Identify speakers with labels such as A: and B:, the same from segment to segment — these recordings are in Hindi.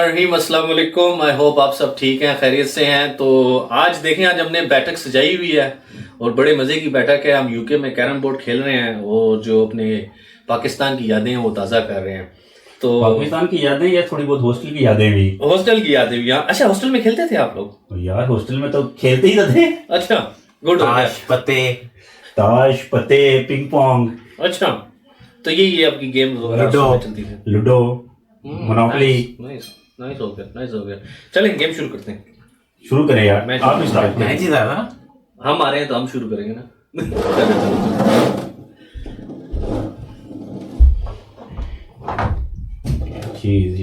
A: बिस्मिल्लाहिर्रहमानिर्रहीम, अस्सलाम वालेकुम। आई होप आप सब ठीक हैं, खैरियत से हैं। तो आज देखें, आज हमने बैठक सजाई हुई है और बड़े मज़े की बैठक है। हम यूके में कैरम बोर्ड खेल रहे हैं, वो जो अपने पाकिस्तान की यादें हैं वो ताज़ा कर रहे हैं। तो
B: पाकिस्तान की यादें या थोड़ी बहुत हॉस्टल की यादें भी।
A: हॉस्टल की यादें भी। अच्छा, हॉस्टल में खेलते थे आप लोग?
B: यार हॉस्टल में तो खेलते ही तो थे।
A: अच्छा, गुड।
B: ताश पत्ते पिंग पोंग।
A: अच्छा, तो ये आपकी गेम चलती थी?
B: Ludo, monopoly.
A: नाइस हो गया, नाइस हो गया। चलें गेम शुरू करते हैं।
B: शुरू करें यार, आप ही स्टार्ट
C: मैं जीता था।
A: हम आ रहे हैं तो हम शुरू करेंगे ना।
B: चीज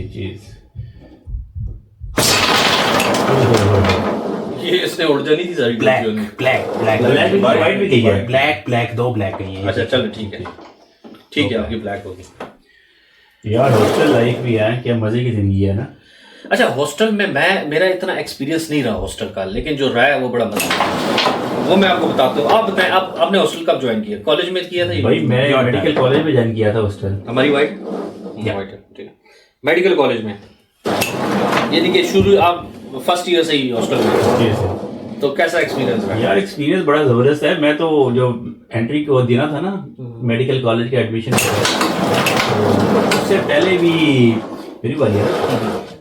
A: ये इसने उड़ जानी थी सारी।
C: Black black black
B: black white भी गई है।
C: ब्लैक ब्लैक दो ब्लैक गई है।
A: अच्छा चलो ठीक है, ठीक है, आपकी ब्लैक होगी।
B: यार हॉस्टल लाइफ भी है, क्या मजे की जिंदगी है ना।
A: अच्छा, हॉस्टल में मेरा इतना एक्सपीरियंस नहीं रहा हॉस्टल का, लेकिन जो रहा है वो बड़ा मजा, वो मैं आपको बताता हूँ। आप बताएं, आपने हॉस्टल कब ज्वाइन किया? कॉलेज में किया था?
B: भाई मैं मेडिकल कॉलेज में ज्वाइन किया था हॉस्टल।
A: हमारी वाइट ठीक है, मेडिकल कॉलेज में, यानी कि शुरू आप फर्स्ट ईयर से ही हॉस्टल में। तो कैसा एक्सपीरियंस रहा?
B: यार एक्सपीरियंस बड़ा जबरदस्त है। मैं तो जो एंट्री को देना था ना मेडिकल कॉलेज के एडमिशन उससे पहले भी मेरी बारी है,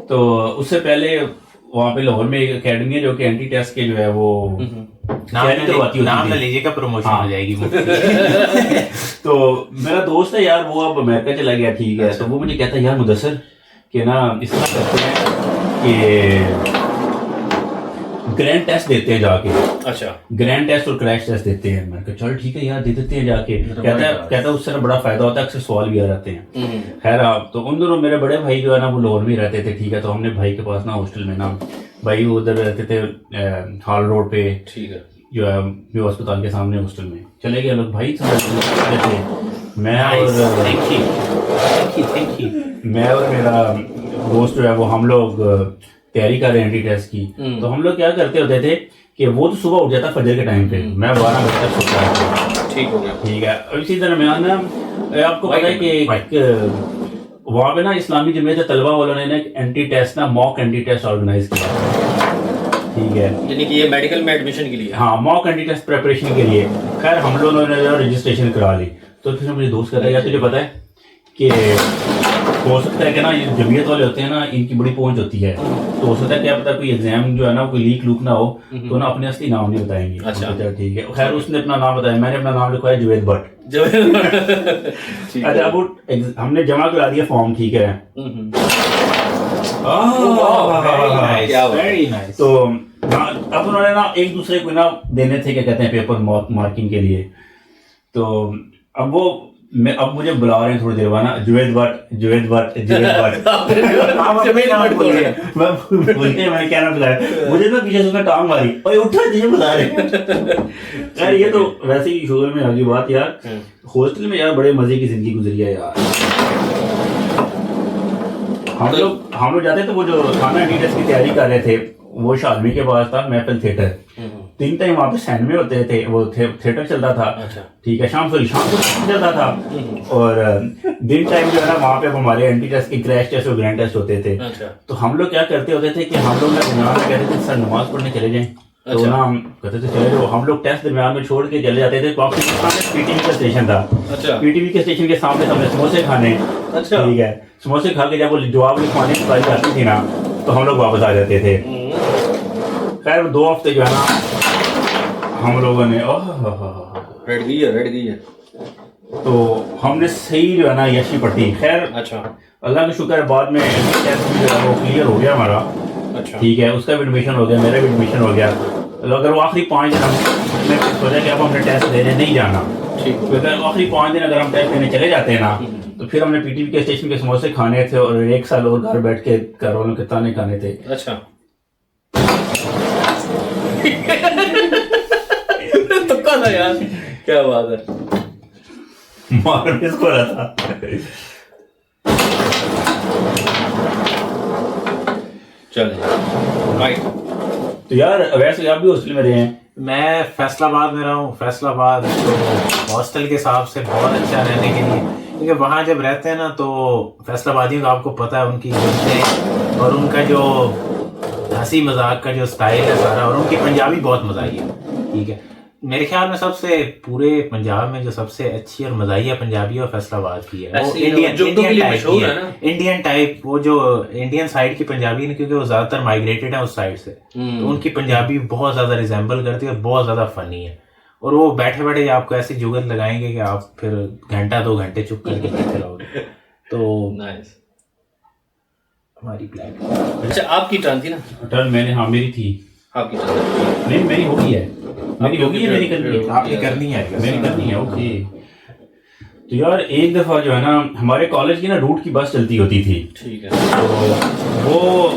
B: तो उससे पहले वहाँ पे लाहौर में एक अकेडमी है जो कि एंट्री टेस्ट के जो है वो
C: नाम ना लीजिएगा, प्रमोशन हो जाएगी।
B: तो मेरा दोस्त है यार, वो अब अमेरिका चला गया, ठीक है। तो वो मुझे कहता है यार मुदस्सर कि ना इस तरह करते हैं कि ग्रैंड टेस्ट देते हैं जाके। अच्छा, ग्रैंड टेस्ट और क्रैश टेस्ट देते हैं। मैंने कहा चल ठीक है यार, दे देते हैं जाके। कहता है उससे ना बड़ा फायदा होता है, अक्सर सवाल भी आ जाते हैं। खैर आप तो उन दोनों मेरे बड़े भाई जो है ना वो लाहौर में रहते थे, ठीक है। तो हमने भाई के पास ना हॉस्टल में ना, भाई वो उधर रहते थे हॉल रोड पे, ठीक है, जो है व्यू अस्पताल के सामने हॉस्टल में चले गए लोग भाई। मैं और मेरा दोस्त जो है वो हम लोग तैयारी कर रहे हैं एंट्री टेस्ट की। तो हम लोग क्या करते होते थे कि वो तो सुबह उठ जाता फजर के टाइम पे, मैं 12 बजे तक सोता था। ठीक हो गया, ठीक है। और इसी दरमियान ना आपको पता है कि वहाँ पे ना इस्लामी जमीयत तलबा वालों ने एक एंट्री टेस्ट ना मॉक एंट्री टेस्ट ऑर्गेनाइज किया, ठीक है।
A: यानी कि ये मेडिकल में एडमिशन के लिए?
B: हाँ, मॉक एंट्री टेस्ट प्रिपरेशन के लिए। खैर हम लोगों ने रजिस्ट्रेशन करा ली। तो फिर मुझे दोस्त कहता है यार तुझे पता है कि हो सकता है कि ना ये जमीयत वाले होते हैं ना, इनकी बड़ी पहुंच होती है, तो हो सकता है क्या पता कोई एग्जाम जो है ना कोई लीक लूक ना हो, तो ना अपने असली नाम नहीं बताएंगे। अच्छा ठीक है। खैर उसने अपना नाम बताया, मैंने अपना नाम लिखवाया जुवैद भट्ट। अच्छा अब हमने जमा करा दिया फॉर्म, ठीक है। तो अब उन्होंने ना एक दूसरे को ना देने थे क्या कहते हैं पेपर मार्किंग के लिए। तो अब मुझे बुला रहे हैं थोड़ी देर बाद ना, जुवैद भट्ट मैं क्या ना बुलाया, मुझे ना पीछे से टांग मारी और उठा जी बुला रहे हैं। यार ये तो वैसे ही शुगर में आगे बात। यार हॉस्टल में यार बड़े मजे की जिंदगी गुजरी है यार। हम लोग जाते थे, वो जो खाना टीचर्स की तैयारी कर रहे थे वो शालमी के पास था महफिल थिएटर, 3 टाइम वहाँ पे सैंड में होते थे, वो थिएटर चलता था, ठीक है। शाम को चलता था और दिन टाइम जो है ना वहाँ पे हमारे एंट्री टेस्ट के क्रैश टेस्ट और ग्रैंड टेस्ट होते थे। तो हम लोग क्या करते होते थे कि हम लोग कहते थे सर नमाज पढ़ने चले जाएं, तो ना हम कहते थे चले जाओ। हम लोग टेस्ट दरमियान में छोड़ के चले जाते थे। पीटीवी का स्टेशन था, पीटीवी के स्टेशन के सामने हमने समोसे खाने, ठीक है। समोसे खा के जब वो जवाब लिखवाने की बारी आती थी ना तो हम लोग वापस आ जाते थे। खैर 2 हफ्ते जो है ना हम लोगों ने
A: रेड गई है
B: तो हमने सही जो है ना यशी पट्टी। खैर अच्छा अल्लाह का शुक्र है, बाद में वो क्लियर हो गया हमारा, ठीक है। उसका भी एडमिशन हो गया, मेरा भी एडमिशन हो गया। अगर वो आखिरी 5 दिन हमने सोचा कि अब हमने टेस्ट देने नहीं जाना, तो अगर आखिरी 5 दिन अगर हम टेस्ट देने चले जाते हैं ना तो फिर हमने पीटीवी के स्टेशन के समोसे खाने थे और 1 साल और घर बैठ के घर वालों के ताने खाने थे। अच्छा
A: तुक्का था यार, क्या बात है।
B: मार किसको रहा था?
A: चलो राइट।
B: तो यार वैसे आप भी हॉस्टल में रहे हैं?
C: मैं फैसलाबाद में रहा हूँ। फैसलाबाद तो हॉस्टल के हिसाब से बहुत अच्छा रहने के लिए, क्योंकि वहाँ जब रहते हैं ना तो फैसलाबादियों का आपको पता है उनकी और उनका जो हंसी मजाक का जो स्टाइल है सारा, और उनकी पंजाबी बहुत मज़ाई है। ठीक है, मेरे ख्याल में सबसे पूरे पंजाब में जो सबसे अच्छी और मज़ाहिया पंजाबी और फैसलाबाद की है, वो इंडियन टाइप, वो जो इंडियन साइड की पंजाबी है, क्योंकि वो ज़्यादातर माइग्रेटेड है उस साइड से, तो उनकी पंजाबी बहुत ज़्यादा रिजेंबल करती है और बहुत ज़्यादा फनी है। और वो बैठे बैठे आपको ऐसी जुगत लगाएंगे कि आप फिर घंटा 2 घंटे चुप करके बैठे रहोगे। तो
A: नाइस।
C: हमारी ब्लैक,
A: अच्छा आपकी टर्न थी ना?
B: टर्न मैंने, हाँ मेरी थी।
A: आपकी टर्न
B: नहीं मेरी हो गई है, मेरी हो गई है, मेरी करनी है,
C: आपकी करनी है,
B: मेरी करनी है। ओके, तो यार एक दफ़ा जो है ना हमारे कॉलेज की ना रूट की बस चलती होती थी।
A: ठीक है।
B: तो वो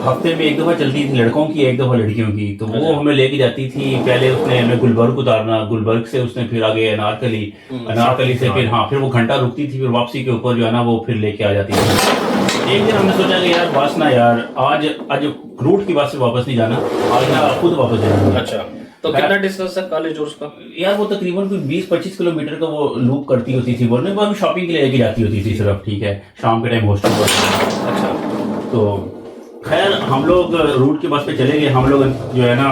B: हफ्ते में एक दफ़ा चलती थी, लड़कों की एक दफ़ा लड़कियों की। तो वो हमें लेके जाती थी। पहले उसने हमें गुलबर्ग उतारना, गुलबर्ग से उसने फिर आगे अनारकली, अनारकली से फिर हाँ फिर वो घंटा रुकती थी, फिर वापसी के ऊपर जो है ना वो फिर लेके आ जाती थी। एक दिन हमने सोचा कि यार बस ना यार आज रूट की बस से वापस नहीं जाना, आज ना खुद वापस जाना।
A: अच्छा, तो कितना डिस्टेंस है कॉलेज और उसका?
B: यार वो तकरीबन कोई 20-25 किलोमीटर का वो लूप करती होती थी। बोलने के बाद शॉपिंग के लिए लेके जाती होती थी सिर्फ। ठीक है, शाम के टाइम हॉस्टल पर।
A: अच्छा,
B: तो खैर हम लोग रूट की बस पे चले गए। हम लोग जो है ना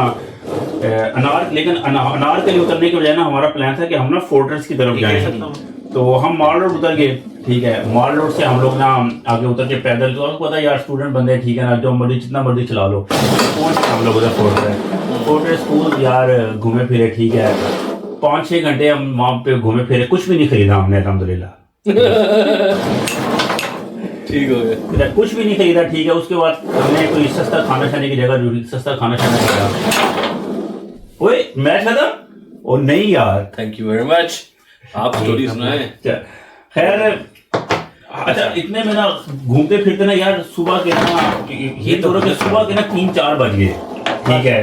B: अनार के लिए उतरने के बजाय ना हमारा प्लान था कि हम ना फोर्ट्रेस की तरफ जाएं। तो हम माल रोड उतर गए। ठीक है, माल रोड से हम लोग ना आगे उतर के पैदल, तो आपको पता है यार स्टूडेंट बंदे, ठीक है ना, जो मर्जी जितना मर्जी चला लो। पहुंच हम लोग उधर फोर्ट्रेस स्कूल यार घूमे फिरे। ठीक है, 5-6 घंटे हम वहाँ पे घूमे फिरे, कुछ भी नहीं खरीदा हमने अल्हम्दुलिल्लाह।
A: ठीक हो गया,
B: कुछ भी नहीं खरीदा। ठीक है, उसके बाद हमने कोई सस्ता खाना खाने की जगह ढूंढी, सस्ता खाना खाने की जगह। ओए मैच खत्म? और नहीं यार,
A: थैंक यू वेरी मच, आप स्टोरी सुनाए।
B: खैर अच्छा, इतने में ना घूमते फिरते ना यार सुबह के ना ये तो सुबह के ना 3-4 बज गए। ठीक है,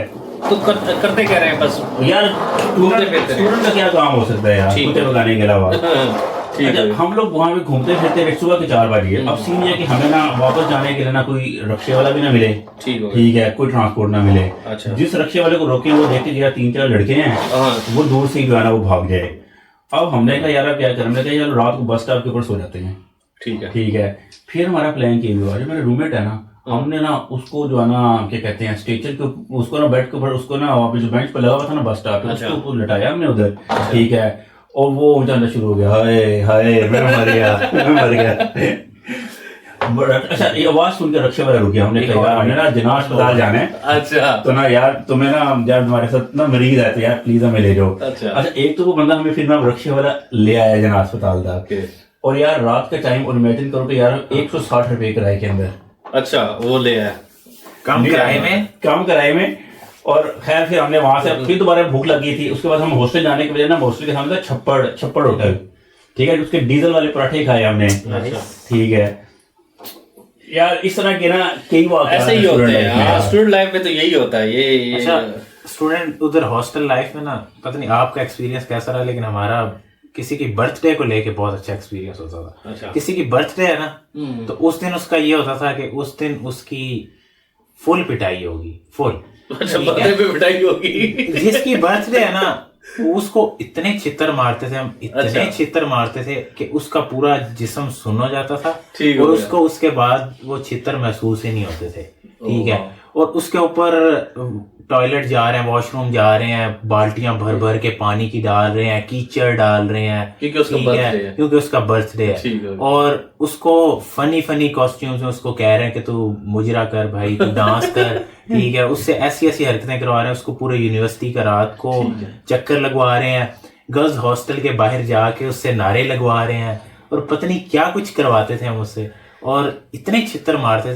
A: तो करते क्या रहे हैं बस
B: यार स्टूडेंट का क्या काम हो सकता है यार कुत्ते भगाने के अलावा। अच्छा, हम लोग वहाँ पे घूमते फिरते सुबह के 4 बजे। अब सीन ये कि हमें ना वापस जाने के लिए ना कोई रक्शे वाला भी ना मिले। ठीक है, कोई ट्रांसपोर्ट ना मिले।
A: अच्छा, जिस
B: जिस रक्शे वाले को रोके वो देख के यार 3-4 लड़के हैं, वो दूर से ही जो है ना वो भाग जाए। अब हमने कहा यार अब क्या करें, हमने कहा यार रात को बस स्टॉप के ऊपर सो जाते हैं। ठीक है, फिर हमारा प्लान ये हुआ, जो मेरा रूममेट है ना, हमने ना उसको जो है ना क्या कहते हैं स्टेचर के उसको ना बेड के ऊपर, उसको ना वहाँ पे जो बेंच पर लगा हुआ था ना बस स्टॉप पे, उसके ऊपर लटाया हमने उधर। ठीक है, और वो ऊँचा शुरू हो गया, हाय हाय मैं मर गया, मैं मर गया। अच्छा, ये आवाज सुन के रक्षा वाला रुक गया। हमने कहा हमने ना जना अस्पताल जाना है।
A: अच्छा,
B: तो ना यार तुम्हें ना यार तुम्हारे साथ ना मरीज है तो यार प्लीज हमें ले जाओ।
A: अच्छा,
B: एक तो वो बंदा हमें फिर ना रक्षा वाला ले आया जना अस्पताल तक। और यार रात का टाइम, और इमेजिन करो कि यार 160 रुपए किराए के अंदर।
A: अच्छा, वो ले आया
C: कम किराए में।
B: और खैर फिर हमने वहां से फिर दोबारा भूख लगी थी। उसके बाद हम हॉस्टल जाने के बजाय ना हॉस्टल के सामने छप्पड़ होटल। ठीक है, उसके डीजल वाले पराठे खाए हमने। ठीक है यार, इस तरह के ना कई
A: ऐसे ही होते हैं स्टूडेंट लाइफ में, तो यही होता है ये।
C: अच्छा, स्टूडेंट उधर हॉस्टल लाइफ में ना, पता नहीं आपका एक्सपीरियंस कैसा रहा, लेकिन हमारा किसी की बर्थडे को लेके बहुत अच्छा एक्सपीरियंस होता था।
A: अच्छा,
C: किसी की बर्थडे है ना, तो उस दिन उसका ये होता था कि उस दिन उसकी फुल पिटाई होगी, फुल।
A: अच्छा, बर्थडे पे पिटाई होगी।
C: जिसकी बर्थडे है ना उसको इतने छितर मारते थे हम, इतने छितर मारते थे कि उसका पूरा जिस्म सुन हो जाता था। और उसको उसके बाद वो छितर महसूस ही नहीं होते थे। ठीक है, और उसके ऊपर टॉयलेट जा रहे हैं, वॉशरूम जा रहे हैं, बाल्टियां भर भर के पानी की डाल रहे हैं, कीचड़ डाल रहे हैं, क्योंकि उसका बर्थडे है। और उसको फनी कॉस्ट्यूम्स में उसको कह रहे हैं कि तू मुजरा कर भाई, तू डांस कर। ठीक है, उससे ऐसी हरकतें करवा रहे हैं। उसको पूरे यूनिवर्सिटी का रात को चक्कर लगवा रहे हैं, गर्ल्स हॉस्टल के बाहर जाके उससे नारे लगवा रहे हैं, और पता नहीं क्या कुछ करवाते थे हम उससे। और इतने छितर मारते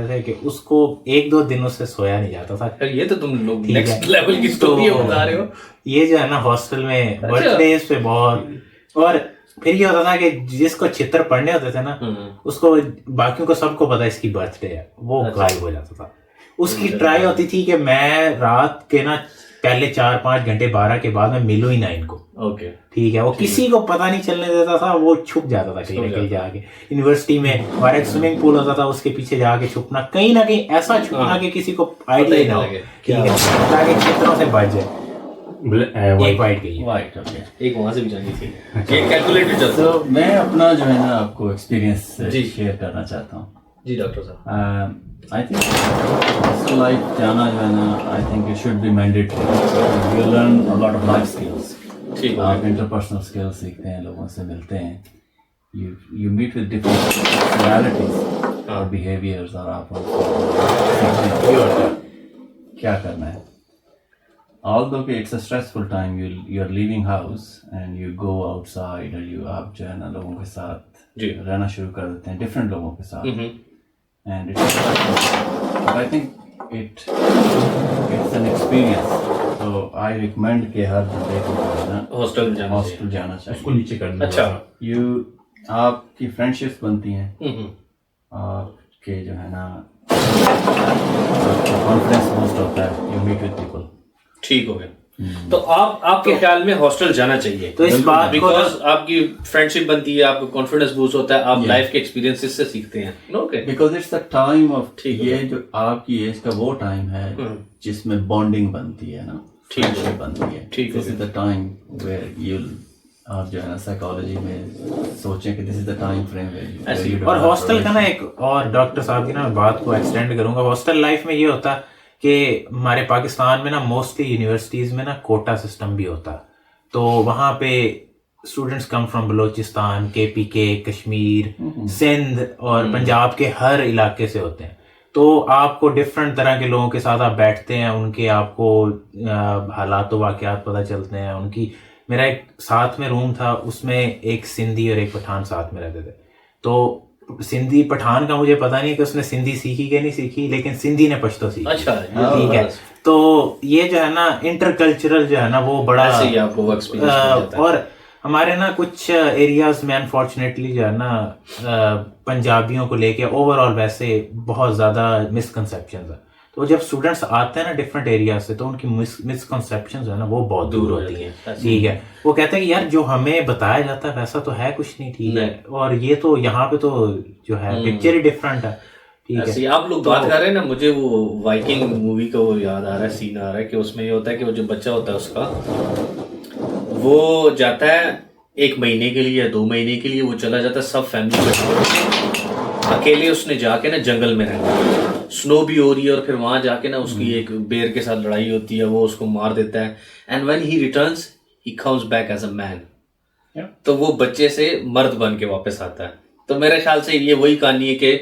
C: थे कि उसको 1-2 दिन उससे सोया नहीं जाता था।
A: ये तो तुम लोग नेक्स्ट लेवल की स्टोरी बता रहे हो।
C: ये जो है ना हॉस्टल में बर्थडेज पे बहुत। और फिर ये होता था कि जिसको छितर पड़ने होते थे ना, उसको बाकियों को सबको पता इसकी बर्थडे है, वो गायब हो जाता था। उसकी ट्राई होती थी कि मैं रात के ना पहले 4-5 घंटे 12 के बाद में मिलूं ही ना इनको।
A: ओके,
C: ठीक है, वो किसी को पता नहीं चलने देता था, वो छुप जाता था कहीं ना कहीं जाके। यूनिवर्सिटी में हमारा एक स्विमिंग पूल होता था, उसके पीछे जाके छुपना, कहीं ना कहीं ऐसा छुपना कि किसी को आइडिया ना हो, ताकि क्षेत्रों से बच जाए। एक वाइट गई,
A: एक वहां से भी जानी थी, एक कैलकुलेटर चलता।
D: तो मैं अपना जो है ना आपको एक्सपीरियंस शेयर करना चाहता हूँ।
A: जी डॉक्टर साहब।
B: I think hostel life जाना जो है ना, I think it should be mandatory. You learn a lot of life skills.
A: ठीक
B: आप interpersonal skills सीखते हैं, लोगों से मिलते हैं, you meet with different personalities और behaviors, और आप सीखते हैं क्या करना है. Although it's a stressful time, you're leaving house and you go outside और you आप जो है ना लोगों के साथ रहना शुरू कर देते हैं, different लोगों के साथ, and it's but I think it's an experience. So I recommend कि हर बंदे को जो है ना
A: हॉस्टल
B: जाना चाहिए.
C: उसको नीचे कर दो.
B: अच्छा, आपकी फ्रेंडशिप्स बनती हैं, आपके जो है ना कॉन्फिडेंस बूस्ट होता है, यू मीट विद पीपल.
A: ठीक हो गया. तो आपके ख्याल में हॉस्टल जाना चाहिए,
C: तो इस बात
A: बिकॉज आपकी फ्रेंडशिप बनती है, आपको कॉन्फिडेंस बूस्ट होता है, आप लाइफ के एक्सपीरियंसेस से सीखते हैं. Okay,
B: because it's the time of, ये जो आपकी एज का वो टाइम है जिसमें बॉन्डिंग बनती है ना, फ्रेंडशिप बनती है. This is the time where you, आप जो है ना साइकोलॉजी में सोचें कि this is the time frame where.
C: और हॉस्टल का ना एक और डॉक्टर साहब की ना बात को एक्सटेंड करूंगा. हॉस्टल लाइफ में ये होता है कि हमारे पाकिस्तान में ना मोस्टली यूनिवर्सिटीज़ में ना कोटा सिस्टम भी होता है. तो वहाँ पे students come from Balochistan, KPK, Kashmir, Sindh और पंजाब के हर इलाके से होते हैं. तो आपको डिफरेंट तरह के लोगों के साथ आप बैठते हैं, उनके आपको हालात व वाक़यात पता चलते हैं. उनकी, मेरा एक साथ में रूम था, उसमें एक सिंधी और एक पठान साथ में रहते थे. तो सिंधी पठान का मुझे पता नहीं कि उसने सिंधी सीखी कि नहीं सीखी, लेकिन सिंधी ने पश्तो सीखी.
A: अच्छा,
C: ठीक है. तो ये जो है ना इंटरकल्चरल जो है ना वो बड़ा
A: आपको एक्सपीरियंस. और
C: हमारे ना कुछ एरियाज में अनफॉर्चुनेटली जो है ना पंजाबियों को लेके ओवरऑल वैसे बहुत ज़्यादा मिसकंसेप्शंस है. तो जब स्टूडेंट्स आते हैं ना डिफरेंट एरिया से, तो उनकी मिसकंसेप्शन जो है ना वो बहुत दूर होती है. ठीक है. वो कहते हैं कि यार जो हमें बताया जाता है वैसा तो है कुछ नहीं. ठीक है. और ये तो यहाँ पे तो जो है पिक्चर ही डिफरेंट है. ठीक है.
A: आप लोग बात कर रहे हैं ना, मुझे वो वाइकिंग मूवी का वो याद आ रहा है, सीन आ रहा है कि उसमें ये होता है कि वो जो बच्चा होता है उसका, वो जाता है 1 महीने के लिए या 2 महीने के लिए, वो चला जाता है सब फैमिली अकेले. उसने जाके ना जंगल में रहना, स्नो भी हो रही है, और फिर वहां जाके ना उसकी एक बेर के साथ लड़ाई होती है, वो उसको मार देता है. And when he returns he comes back as a man. तो वो बच्चे से मर्द बन के वापस आता है. तो मेरे ख्याल से ये वही कहानी है कि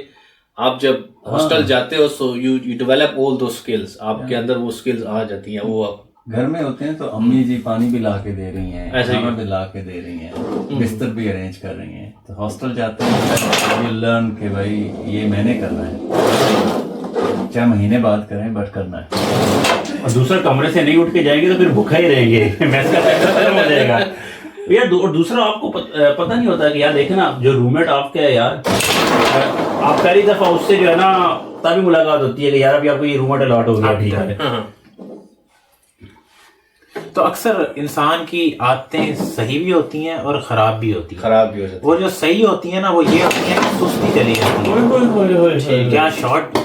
A: आप जब हॉस्टल जाते हो सो यू डेवलप ऑल दो स्किल्स, आपके अंदर वो स्किल्स आ जाती हैं. वो आप
B: घर में होते हैं तो अम्मी जी पानी भी ला के दे रही हैं, खाना भी ला के दे रही हैं, बिस्तर भी अरेंज कर रही हैं. तो हॉस्टल जाते हैं यू लर्न कि भाई ये मैंने करना है, चाहे महीने बाद करें बट करना है.
C: और दूसरा कमरे से नहीं उठ के जाएंगे तो फिर भूखा ही रहेंगे. मैस का पैसा खत्म हो जाएगा यार. और दूसरा आपको पता नहीं होता कि यार देखना जो रूममेट आपका है यार, आप पहली दफा उससे जो है ना तभी मुलाकात होती है कि यार अभी आपको ये रूममेट अलॉट हो गया. ठीक है. तो अक्सर इंसान की आदतें सही भी होती हैं और खराब भी होती हैं.
A: खराब भी हो जाती है.
C: वो जो सही होती है ना वो ये होती है कि सुस्ती चली जाती है. क्या शॉट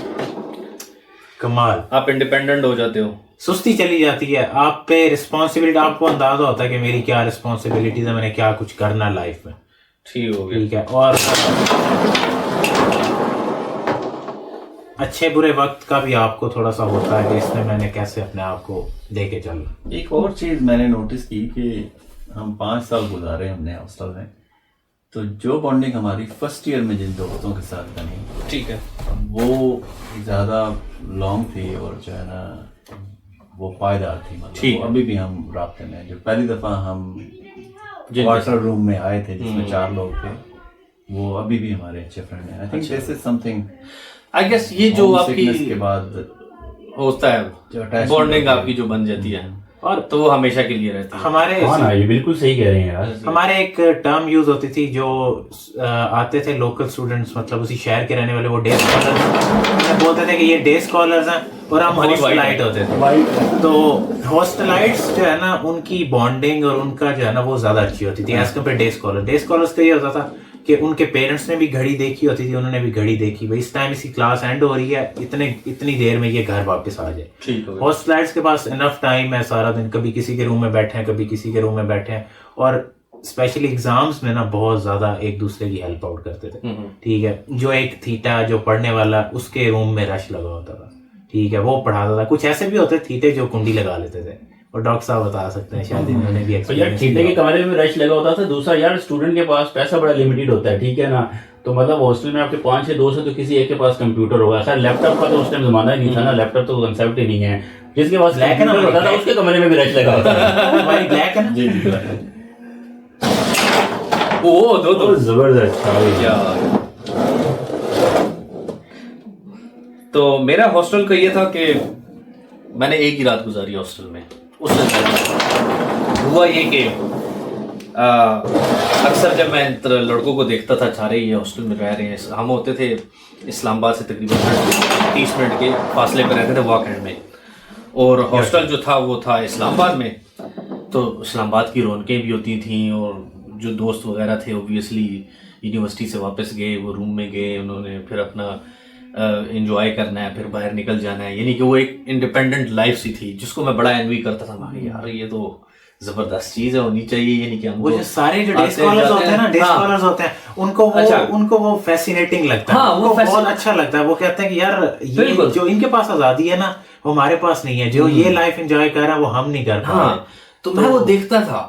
C: कमाल. आप इंडिपेंडेंट हो जाते हो, सुस्ती चली जाती है, आप पे रिस्पॉन्सिबिलिटी, आपको अंदाजा होता है कि मेरी क्या रिस्पॉन्सिबिलिटीज है, मैंने क्या कुछ करना लाइफ में.
A: ठीक हो गया.
C: ठीक है. और अच्छे बुरे वक्त का भी आपको थोड़ा सा होता है कि इसमें मैंने कैसे अपने आप को लेके चलना.
B: एक और चीज मैंने नोटिस की कि हम 5 साल गुजारे हमने हॉस्टल में, तो जो बॉन्डिंग हमारी फर्स्ट ईयर में जिन दोस्तों के साथ बनी,
A: ठीक है,
B: वो ज्यादा लॉन्ग थी और जो है ना वो पायदार थी. मतलब अभी भी हम रास्ते में, जो पहली दफा हम क्वार्टर रूम में आए थे जिसमें 4 लोग थे, वो अभी भी हमारे अच्छे फ्रेंड हैं. I think this is something,
A: I guess ये जो आपकी
B: के बाद
A: होता है बॉन्डिंग आपकी जो बन जाती है, और तो वो हमेशा के लिए रहती है.
C: हमारे
B: ये बिल्कुल सही कह रहे हैं यार.
C: हमारे एक टर्म यूज होती थी जो आते थे लोकल स्टूडेंट्स, मतलब उसी शहर के रहने वाले, वो डे स्कॉलर्स बोलते थे कि ये डे स्कॉलर्स हैं, और हम हॉस्टलाइट होते थे. तो हॉस्टलाइट्स जो है ना उनकी बॉन्डिंग और उनका जो है ना वो ज्यादा अच्छी होती थी as compare day scholar. Day scholars का ये होता था कि उनके पेरेंट्स ने भी घड़ी देखी होती थी, उन्होंने भी घड़ी देखी, भाई इस टाइम इसकी क्लास एंड हो रही है, इतनी देर में ये घर वापस आ जाए. हॉस्टलाइट्स के पास इनफ टाइम है, सारा दिन कभी किसी के रूम में बैठे हैं, कभी किसी के रूम में बैठे हैं, और स्पेशली एग्जाम्स में ना बहुत ज्यादा एक दूसरे की हेल्प आउट करते थे। ठीक है, जो एक थीटा जो पढ़ने वाला उसके रूम में रश लगा होता था, ठीक है, वो पढ़ाता था। कुछ ऐसे भी होते थीटे जो कुंडी लगा लेते थे, और डॉक्टर साहब बता सकते हैं, शायद इन्होंने भी
B: यार थीटे के कमरे में रश लगा होता था। दूसरा यार स्टूडेंट के पास पैसा बड़ा लिमिटेड होता है, ठीक है ना, तो मतलब हॉस्टल में आपके 5 या 2 से तो किसी एक के पास कंप्यूटर होगा। खैर लैपटॉप का तो उस टाइम जमाना ही नहीं था ना, लैपटॉप तो कंसेप्ट ही नहीं है। जिसके पास कंप्यूटर होता था उसके कमरे में भी रश लगा होता था।
C: भाई ब्लैक है ना,
B: जी जी
A: ओ दो
B: जबरदस्त
A: क्या। तो मेरा हॉस्टल का ये था कि मैंने एक ही रात गुजारी हॉस्टल में। उससे हुआ ये कि अक्सर जब मैं लड़कों को देखता था सारे ये हॉस्टल में रह रहे हैं, हम होते थे इस्लामाबाद से तकरीबन 30 मिनट के फासले पर रहते थे वॉक एंड में, और हॉस्टल जो था वो था इस्लामाबाद में। तो इस्लामाबाद की रौनकें भी होती थी, और जो दोस्त वगैरह थे ओबियसली यूनिवर्सिटी से वापस गए, वो रूम में गए, उन्होंने फिर अपना एंजॉय करना है, फिर बाहर निकल जाना है। यानी कि वो एक इंडिपेंडेंट लाइफ सी थी जिसको मैं बड़ा एनवी करता था। मैं यार ये तो जबरदस्त चीज है, होनी चाहिए। यानी कि
C: वो जो सारे जो डे स्कॉलर्स होते हैं ना, डे स्कॉलर्स होते हैं, उनको वो फैसिनेटिंग लगता है, उनको बहुत अच्छा लगता है। वो कहते हैं कि यार ये जो इनके पास आजादी है ना वो हमारे पास नहीं है, जो ये लाइफ एंजॉय कर रहा है वो हम नहीं कर पा रहे।
A: तो मैं वो देखता था।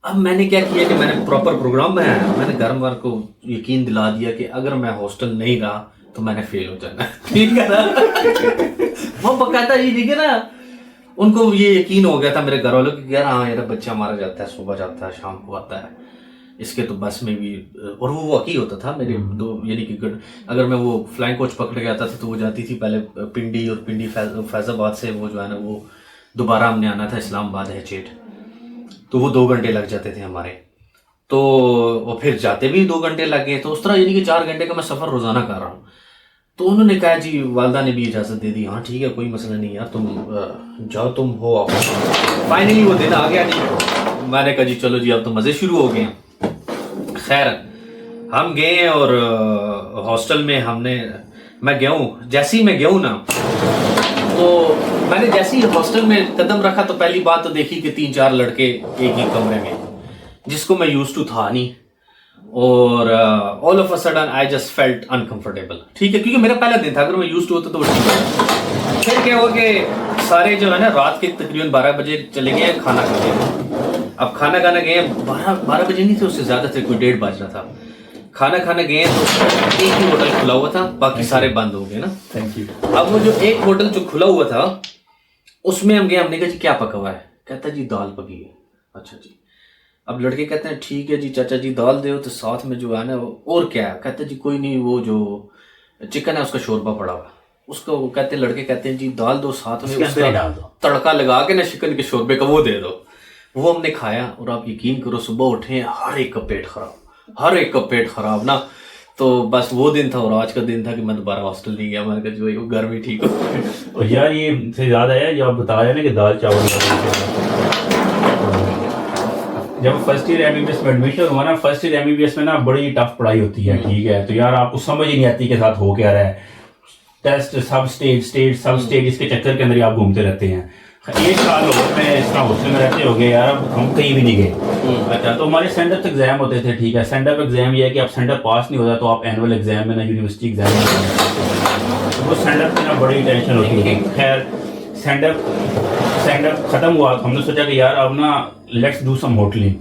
A: अब मैंने क्या किया कि मैंने प्रॉपर प्रोग्राम बनाया, मैंने घर वालों को यकीन दिला दिया कि अगर मैं हॉस्टल नहीं रहा तो मैंने फेल हो जाना, ठीक है ना। वो बकायदा ये ठीक है ना, उनको ये यकीन हो गया था मेरे घर वालों की, यार हाँ यार बच्चा मारा जाता है, सुबह जाता है शाम को आता है, इसके तो बस में भी। और वो वाकई होता था मेरे दो, यानी कि अगर मैं वो फ्लाइंग कोच पकड़ के आता था तो वो जाती थी पहले पिंडी, और पिंडी फैजाबाद से वो जो है ना वो दोबारा हमने आना था इस्लामाबाद है चेट, तो वो 2 घंटे लग जाते थे हमारे। तो वो फिर जाते भी 2 घंटे लग गए, तो उस तरह यानी कि 4 घंटे का मैं सफ़र रोज़ाना कर रहा हूँ। तो उन्होंने कहा जी, वालदा ने भी इजाज़त दे दी, हाँ ठीक है कोई मसला नहीं यार, तुम जाओ, तुम हो आओ। फाइनली वो दिन आ गया जी। मैंने कहा जी चलो जी अब तो मज़े शुरू हो गए। खैर हम गए और हॉस्टल में मैं गया हूँ। जैसे ही मैं गया हूँ ना, तो मैंने जैसे ही हॉस्टल में कदम रखा तो पहली बात तो देखी कि 3-4 लड़के एक ही कमरे में, जिसको मैं यूज्ड टू था नहीं। और all of a sudden I just felt uncomfortable, ठीक है, क्योंकि मेरा पहला दिन था। अगर मैं यूज्ड टू होता तो वो ठीक है। फिर क्या हुआ कि सारे जो है ना रात के तकरीबन 12 बजे चले गए खाना खाने। अब खाना खाने गए 12 बजे नहीं थे, उससे ज्यादा थे, कोई 1:30 बज रहा था। खाना खाने गए तो एक ही होटल खुला हुआ था, बाकी सारे बंद हो गए ना।
B: Thank you.
A: अब वो जो एक होटल जो खुला हुआ था उसमें हम गए। हमने कहा जी क्या पका हुआ है? कहता जी दाल पकी है। अच्छा जी। अब लड़के कहते हैं ठीक है जी चाचा जी दाल दो, तो साथ में जो है ना और क्या है? कहते जी कोई नहीं, वो जो चिकन है उसका शोरबा पड़ा हुआ, उसको कहते लड़के कहते हैं जी दाल दो, साथ में उसका तड़का लगा के ना चिकन के शोरबे का वो दे दो। वो हमने खाया और आप यकीन करो सुबह उठे हर एक का पेट खराब, हर एक का पेट खराब ना। तो बस वो दिन था, और आज का दिन था कि मैं दोबारा हॉस्टल नहीं गया। मैंने कहा जो वो घर में ठीक हो।
B: और यार ये से याद आया जो आप बताया ना कि दाल चावल, जब फर्स्ट ईयर एमबीबीएस में एडमिशन हुआ ना, फर्स्ट ईयर एमबीबीएस में ना बड़ी टफ पढ़ाई होती है, ठीक है। तो यार आपको समझ ही नहीं आती के साथ हो क्या रहा है। टेस्ट सब स्टेज इसके चक्कर के अंदर आप घूमते रहते हैं। 1 साल हो गए मैं इस तरह हॉस्टल में रहते हो गए यार, अब हम कहीं भी नहीं गए। अच्छा, तो हमारे सेंड अप एग्जाम होते थे, ठीक है। सेंड अप एग्जाम ये है कि आप सेंड अप पास नहीं होता तो आप एनुअल एग्जाम में ना यूनिवर्सिटी एग्जाम में, वो सेंड अप की ना बड़ी टेंशन होती है। खैर सेंड अप खत्म हुआ तो हमने सोचा कि यार अब ना लेट्स डू सम होटलिंग।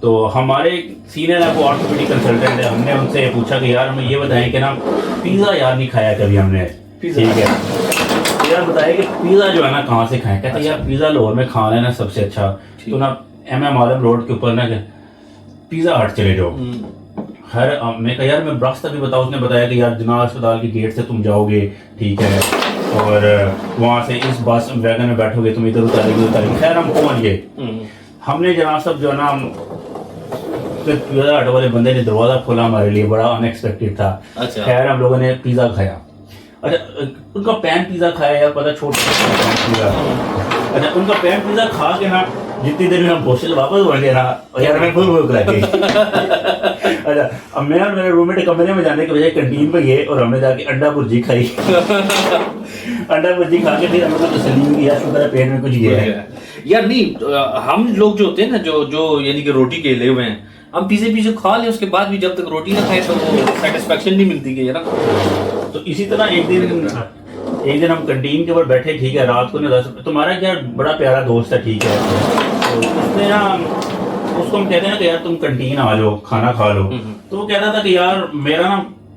B: तो हमारे सीनियर है वो ऑर्थोपेडिक कंसल्टेंट है, हमने उनसे पूछा कि यार हमें ये बताएं कि ना पिज़्ज़ा यार नहीं खाया कभी हमने, ठीक है, यार बताया कि पिज़्ज़ा जो है ना कहाँ से खाएं। कहते यार पिज़्ज़ा लाहौर में खाना है ना सबसे अच्छा, तो ना MM आलम रोड के ऊपर ना पिज़्ज़ा हट चले जाओ। खैर मैं कहा यार मैं रास्ता भी बताऊँ। उसने बताया कि यार जना अस्पताल के गेट से तुम जाओगे, ठीक है, और वहाँ से इस बस वैगन में बैठोगे, तुम इधर उतारेगी। खैर हम पहुँच गए। हमने जनाब सब जो है ना पिज़्ज़ा हट वाले बंदे ने दरवाज़ा खोला हमारे लिए, बड़ा अनएक्सपेक्टेड था।
A: अच्छा।
B: खैर हम लोगों ने पिज़्ज़ा खाया। अच्छा उनका पैन पिज़्ज़ा खाया यार, पता छोटा पिज़्ज़ा। अच्छा उनका पैन पिज़्ज़ा खा के ना जितनी देर में हम हॉस्टल वापस पहुंचे ना, और यार मैं भूख लगी। अच्छा, अब मैं और मेरे रूममेट कमरे में जाने के बजाय कैंटीन पे गए और हमने जाके अंडा भुर्जी खाई। अंडा भुर्जी खा के फिर हमको तसल्ली हुई, यार शुक्र है पेट में कुछ गया है।
A: यार नहीं, हम लोग जो होते हैं ना, जो यानी कि रोटी के लिए हुए हैं, हम पीछे खा लें, उसके बाद भी जब तक रोटी ना खाए तो वो सेटिस्फेक्शन नहीं मिलती है ना।
B: तो इसी तरह एक दिन हम कैंटीन के ऊपर बैठे, ठीक है, रात को ना 10, तुम्हारा क्या बड़ा प्यारा दोस्त है, ठीक है, तो उसने ना, उसको हम कहते हैं कि यार तुम कैंटीन आ जाओ, खाना खा लो। तो वो कहता था कि यार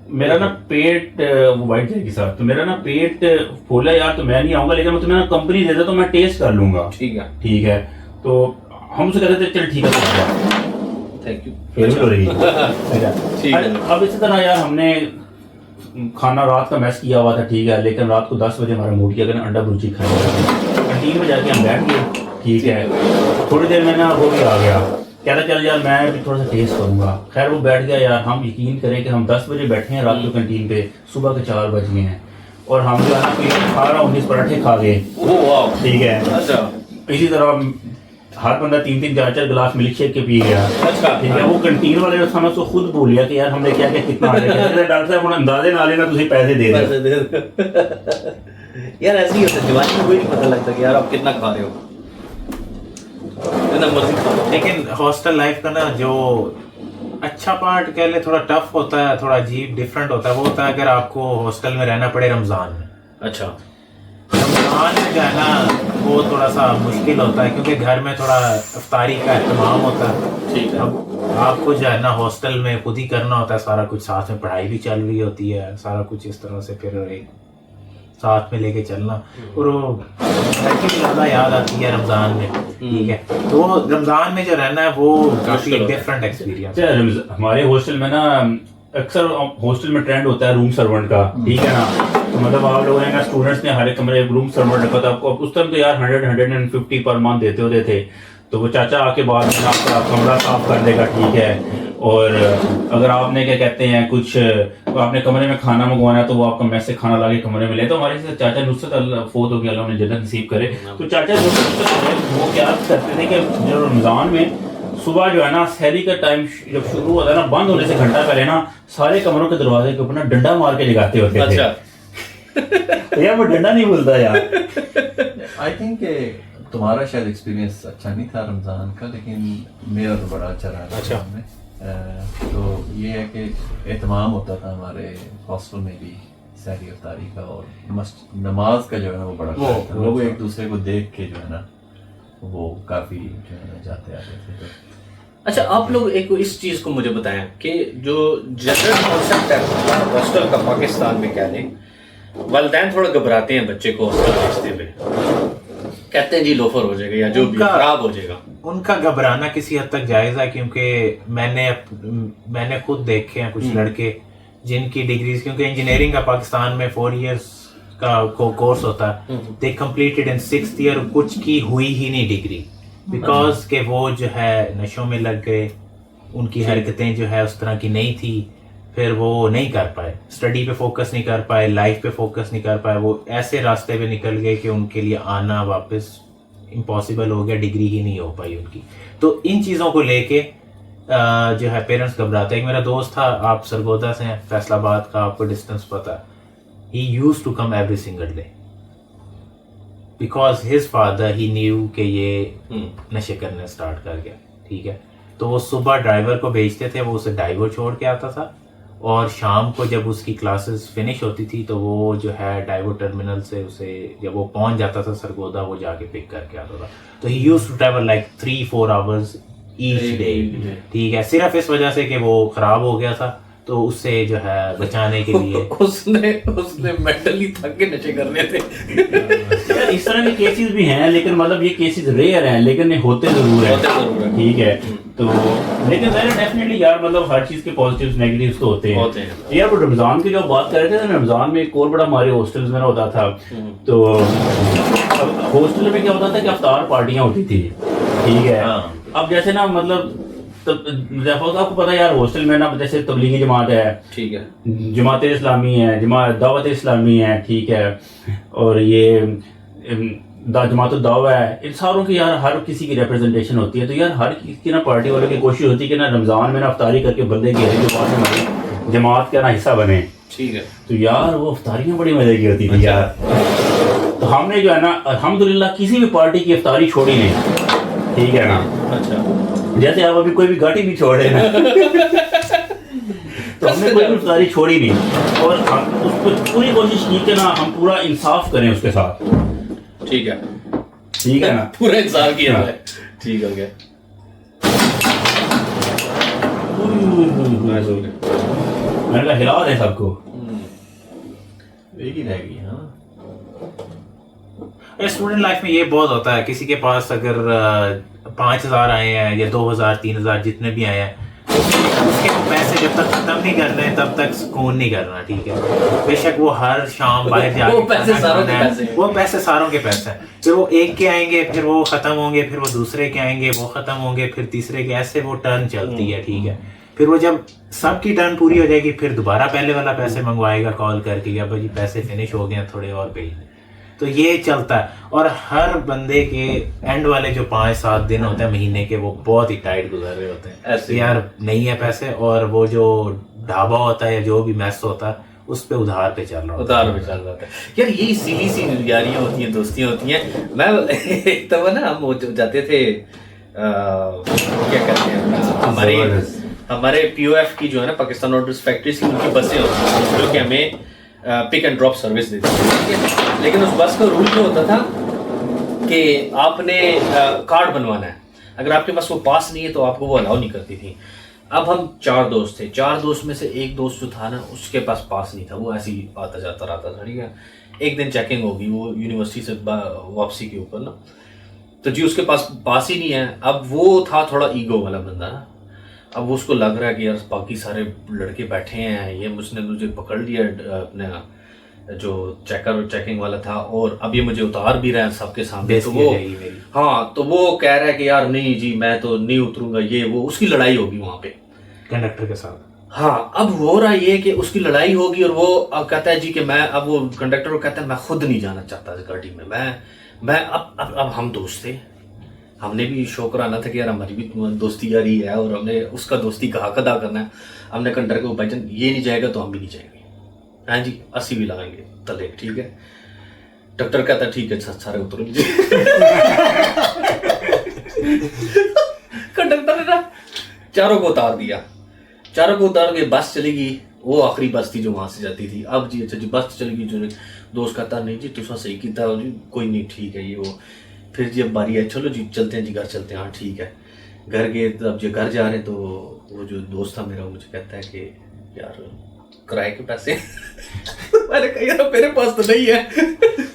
B: मेरा ना पेट, वो वाइट जाएगी साहब, तो मेरा ना पेट फूला यार, तो मैं नहीं आऊंगा, लेकिन मैं तुम्हें ना कंपनी दे दे तो मैं टेस्ट कर लूंगा। ठीक है। तो हम उसे कहते थे चल ठीक है,
A: थैंक यू,
B: फेल हो रही है। अब इसी तरह यार हमने खाना रात का मैस किया हुआ था, ठीक है, लेकिन रात को 10 बजे हमारा मूड किया कि अंडा भुर्जी खाएंगे। कैंटीन में जाके हम बैठ गए, ठीक है, थोड़ी देर में ना वो भी आ गया, कहता चल यार मैं भी थोड़ा सा टेस्ट करूंगा। खैर वो बैठ गया यार, हम यकीन करें कि हम 10 बजे बैठे हैं रात को कैंटीन पे, सुबह के 4 बज गए हैं और हम जो है ना 18-19 पराठे खा गए। ठीक है। अच्छा, इसी तरह हर बंदा 3-3 4-4 गिलास मिल्क शेक के पी गया। अच्छा, ठीक है। वो कैंटीन वाले ने हमें खुद बोल लिया कि यार हमने क्या क्या कितना डॉक्टर साहब अंदाजे ना लेना, तुझे पैसे दे दे।
A: यार ऐसे ही होता है, जवानी में कोई नहीं पता लगता कि यार आप कितना खा रहे हो, जितना मर्जी खा लो।
C: लेकिन हॉस्टल लाइफ का ना जो अच्छा पार्ट कह ले, थोड़ा टफ होता है, थोड़ा अजीब डिफरेंट होता है, वो होता है अगर आपको हॉस्टल में रहना पड़े रमजान में।
A: अच्छा,
C: रमजान में जो है ना वो थोड़ा सा मुश्किल होता है, क्योंकि घर में थोड़ा इफ्तारी का एहतमाम होता है।
A: ठीक है।
C: अब आपको जो है ना हॉस्टल में खुद ही करना होता है सारा कुछ, साथ में पढ़ाई भी चल रही होती है, सारा कुछ इस तरह से फिर एक साथ में लेके चलना, और वो घर की ज़्यादा याद आती है रमजान में। ठीक है, तो रमजान में जो रहना है वो काफी डिफरेंट एक्सपीरियंस।
B: हमारे हॉस्टल में ना अक्सर हॉस्टल में ट्रेंड होता है रूम सर्वेंट का, ठीक है ना, तो मतलब आप लोगों ने स्टूडेंट्स ने हर एक कमरे रूम सर्वेंट रखा था। आपको उस टाइम तो यार 150 पर मंथ देते होते थे, तो वो चाचा आके बाद में आपका कमरा साफ कर देगा, ठीक है, और अगर आपने क्या कहते हैं कुछ आपने कमरे में खाना मंगवाना है तो वो आपका मैस से खाना लाके कमरे में ले। तो हमारे साथ चाचा नुसरत अल्लाह फोत हो गया, अल्लाह ने जन्नत नसीब करे, तो चाचा वो क्या करते थे कि जो रमजान में सुबह जो है ना सहरी का टाइम जब शुरू होता है ना, बंद होने से घंटा पहले ना सारे कमरों के दरवाजे के ऊपर ना डंडा मार के जगाते होते थे। अच्छा। यार वो डंडा नहीं बोलता यार।
D: आई थिंक तुम्हारा शायद एक्सपीरियंस अच्छा नहीं था रमजान का, लेकिन मेरा तो बड़ा अच्छा रहा।
A: अच्छा।
D: तो ये है कि एहतमाम होता था हमारे हॉस्टल में भी सहरी इफ्तारी का, और नमाज का जो है ना वो बड़ा लोग एक दूसरे को देख के जो है ना वो काफी जो है ना जाते आते थे। तो
A: अच्छा, आप लोग एक इस चीज को मुझे बताएं कि जो जनरल कॉन्सेप्ट है हॉस्टल का पाकिस्तान में, कह लें वालिदैन थोड़ा घबराते हैं बच्चे को हॉस्टल भेजते हुए, कहते हैं जी लोफर हो जाएगा या जो भी खराब हो जाएगा।
C: उनका घबराना किसी हद तक जायज है, क्योंकि मैंने खुद देखे हैं कुछ लड़के जिनकी डिग्रीज, क्योंकि इंजीनियरिंग का पाकिस्तान में 4 इयर्स का कोर्स होता है, दे कंप्लीटेड इन 6th ईयर, कुछ की हुई ही नहीं डिग्री, बिकॉज के वो जो है नशों में लग गए, उनकी हरकतें जो है उस तरह की नहीं थी, फिर वो नहीं कर पाए, स्टडी पे फोकस नहीं कर पाए, लाइफ पे फोकस नहीं कर पाए, वो ऐसे रास्ते पे निकल गए कि उनके लिए आना वापस इम्पॉसिबल हो गया, डिग्री ही नहीं हो पाई उनकी। तो इन चीज़ों को लेके जो है पेरेंट्स घबराते हैं। एक मेरा दोस्त था, आप सरगोदा से हैं, फैसलाबाद का, आपको डिस्टेंस पता है, he used to come every single day because his father he knew कि ये नशे करने स्टार्ट कर गया। ठीक है, तो वो सुबह ड्राइवर को भेजते थे, वो उसे डाइवर छोड़ के आता था, और शाम को जब उसकी क्लासेस फिनिश होती थी तो वो जो है डाइवर टर्मिनल से उसे जब वो पहुंच जाता था सरगोदा, वो जाके पिक करके आता था। तो he used to travel like 3-4 hours each day। ठीक है, सिर्फ इस वजह से कि वो खराब हो गया था, तो उससे जो है बचाने के लिए
A: उसने मेंटली थक के नशे करने थे।
B: इस तरह के केसेस भी हैं, लेकिन मतलब ये केसेस रेयर हैं, लेकिन ये होते जरूर हैं। ठीक है, तो लेकिन डेफिनेटली यार मतलब हर चीज के पॉजिटिव्स नेगेटिव्स तो होते हैं। यार वो रमजान की जो बात कर रहे थे, रमजान में एक और बड़ा हमारे हॉस्टल्स में होता था, तो हॉस्टल में क्या होता था कि इफ्तार पार्टियां होती थी। ठीक है, अब जैसे ना मतलब आपको पता है यार हॉस्टल में ना जैसे तबलीगी जमात है, ठीक है, जमात इस्लामी है, दावत इस्लामी है, ठीक है, और ये जमात दावा है, इन सारों की यार हर किसी की रिप्रेजेंटेशन होती है। तो यार हर किसी की ना पार्टी वालों की कोशिश होती है कि ना रमज़ान में ना अफ्तारी करके बंदे की जो बाद में हमारी जमात का ना हिस्सा बने।
A: ठीक है।
B: तो यार वो अफ्तारियाँ बड़ी मज़े की होती थी यार। तो हमने जो है ना अल्हम्दुलिल्लाह किसी भी पार्टी की अफ्तारी छोड़ी नहीं, ठीक है ना।
A: अच्छा,
B: जैसे आप अभी कोई भी गाड़ी भी छोड़े ना तो हमने कोई भी अफ्तारी छोड़ी नहीं, और हम उसको पूरी कोशिश की कि ना हम पूरा इंसाफ करें उसके साथ।
A: ठीक है,
B: ठीक है ना,
A: पूरा इंसाफ किया
B: हाँ।
A: है। ठीक हो गया।
B: मैंने कहा हिला दें सबको।
D: एक ही रह गई। हाँ,
C: स्टूडेंट लाइफ में ये बहुत होता है, किसी के पास अगर 5,000 आए हैं या 2,000 3,000 जितने भी आए हैं, उसके पैसे जब तक खत्म नहीं कर रहे तब तक सुकून नहीं करना। ठीक है, बेशक वो हर शाम बाहर जाके
A: वो पैसे
C: खाना
A: सारों के
C: खाना है,
A: पैसे हैं।
C: वो पैसे सारों के पैसे हैं। फिर वो एक के आएंगे, फिर वो खत्म होंगे, फिर वो दूसरे के आएंगे, वो खत्म होंगे, फिर तीसरे के, ऐसे वो टर्न चलती है। ठीक है, फिर वो जब सबकी टर्न पूरी हो जाएगी फिर दोबारा पहले वाला पैसे मंगवाएगा कॉल करके, या भाई पैसे फिनिश हो गए थोड़े और भेज दें। तो ये चलता है, और हर बंदे के एंड वाले जो 5-7 दिन होते हैं महीने के, वो बहुत ही टाइट गुजर रहे होते हैं।
A: ऐसे
C: यार नहीं है पैसे, और वो जो ढाबा होता है या जो भी मैस होता है उस पे उधार पे चल रहा होता है।
A: उधार में चल रहा था यार। यही सीली सी यारियां होती हैं, दोस्तियां होती हैं। मैं एक तब ना हम वो जाते थे क्या कहते हैं, हमारे पीओएफ की जो है ना, पाकिस्तान ऑर्डर्स फैक्ट्रीज की उनकी बसें होती हैं जो कि हमें पिक एंड ड्रॉप सर्विस देती थी। लेकिन उस बस का रूल ये होता था कि आपने कार्ड बनवाना है। अगर आपके पास वो पास नहीं है तो आपको वो अलाउ नहीं करती थी। अब हम 4 दोस्त थे, 4 दोस्त में से एक दोस्त जो था ना, उसके पास पास नहीं था, वो ऐसे ही आता जाता रहता था। ठीक है, एक दिन चेकिंग होगी वो यूनिवर्सिटी से वापसी के ऊपर ना, तो जी उसके पास पास ही नहीं है। अब वो था थोड़ा ईगो वाला बंदा ना, अब वो उसको लग रहा है कि यार बाकी सारे लड़के बैठे हैं, ये मुझे पकड़ लिया अपने जो चेकिंग वाला था, और अब ये मुझे उतार भी रहा है सबके सामने। तो वो हाँ, तो वो कह रहा है कि यार नहीं जी मैं तो नहीं उतरूंगा, ये वो उसकी लड़ाई होगी वहां पे
C: कंडक्टर के साथ।
A: हाँ, अब हो रहा ये कि उसकी लड़ाई होगी, और वो अब कहता है जी कि मैं, अब वो कंडक्टर को कहता है मैं खुद नहीं जाना चाहता इस गाड़ी में। मैं अब हम दोस्त थे, हमने भी शुक्राना था कि यार हमारी भी दोस्ती यारी है, और हमने उसका दोस्ती का हक अदा करना है। हमने कंडक्टर को भाईजान ये नहीं जाएगा तो हम भी नहीं जाएंगे, हाँ जी 80 भी लगाएंगे तले। ठीक है, डॉक्टर कहता ठीक है सारे उतर लीजिए। कंडक्टर ने ना चारों को उतार दिया, चारों को उतार के बस चलेगी। वो आखिरी बस थी जो वहां से जाती थी। अब जी अच्छा जी बस चलेगी, जो दोस्त कहता नहीं जी तुसा सही किया जी, कोई नहीं ठीक है ये वो। फिर जी अब बारी है, चलो जी चलते हैं जी घर चलते हैं। हाँ ठीक है, घर गए। तो अब जो घर जा रहे हैं तो वो जो दोस्त था मेरा मुझे कहता है कि यार किराए के पैसे। मैंने कहा यार मेरे पास तो नहीं है।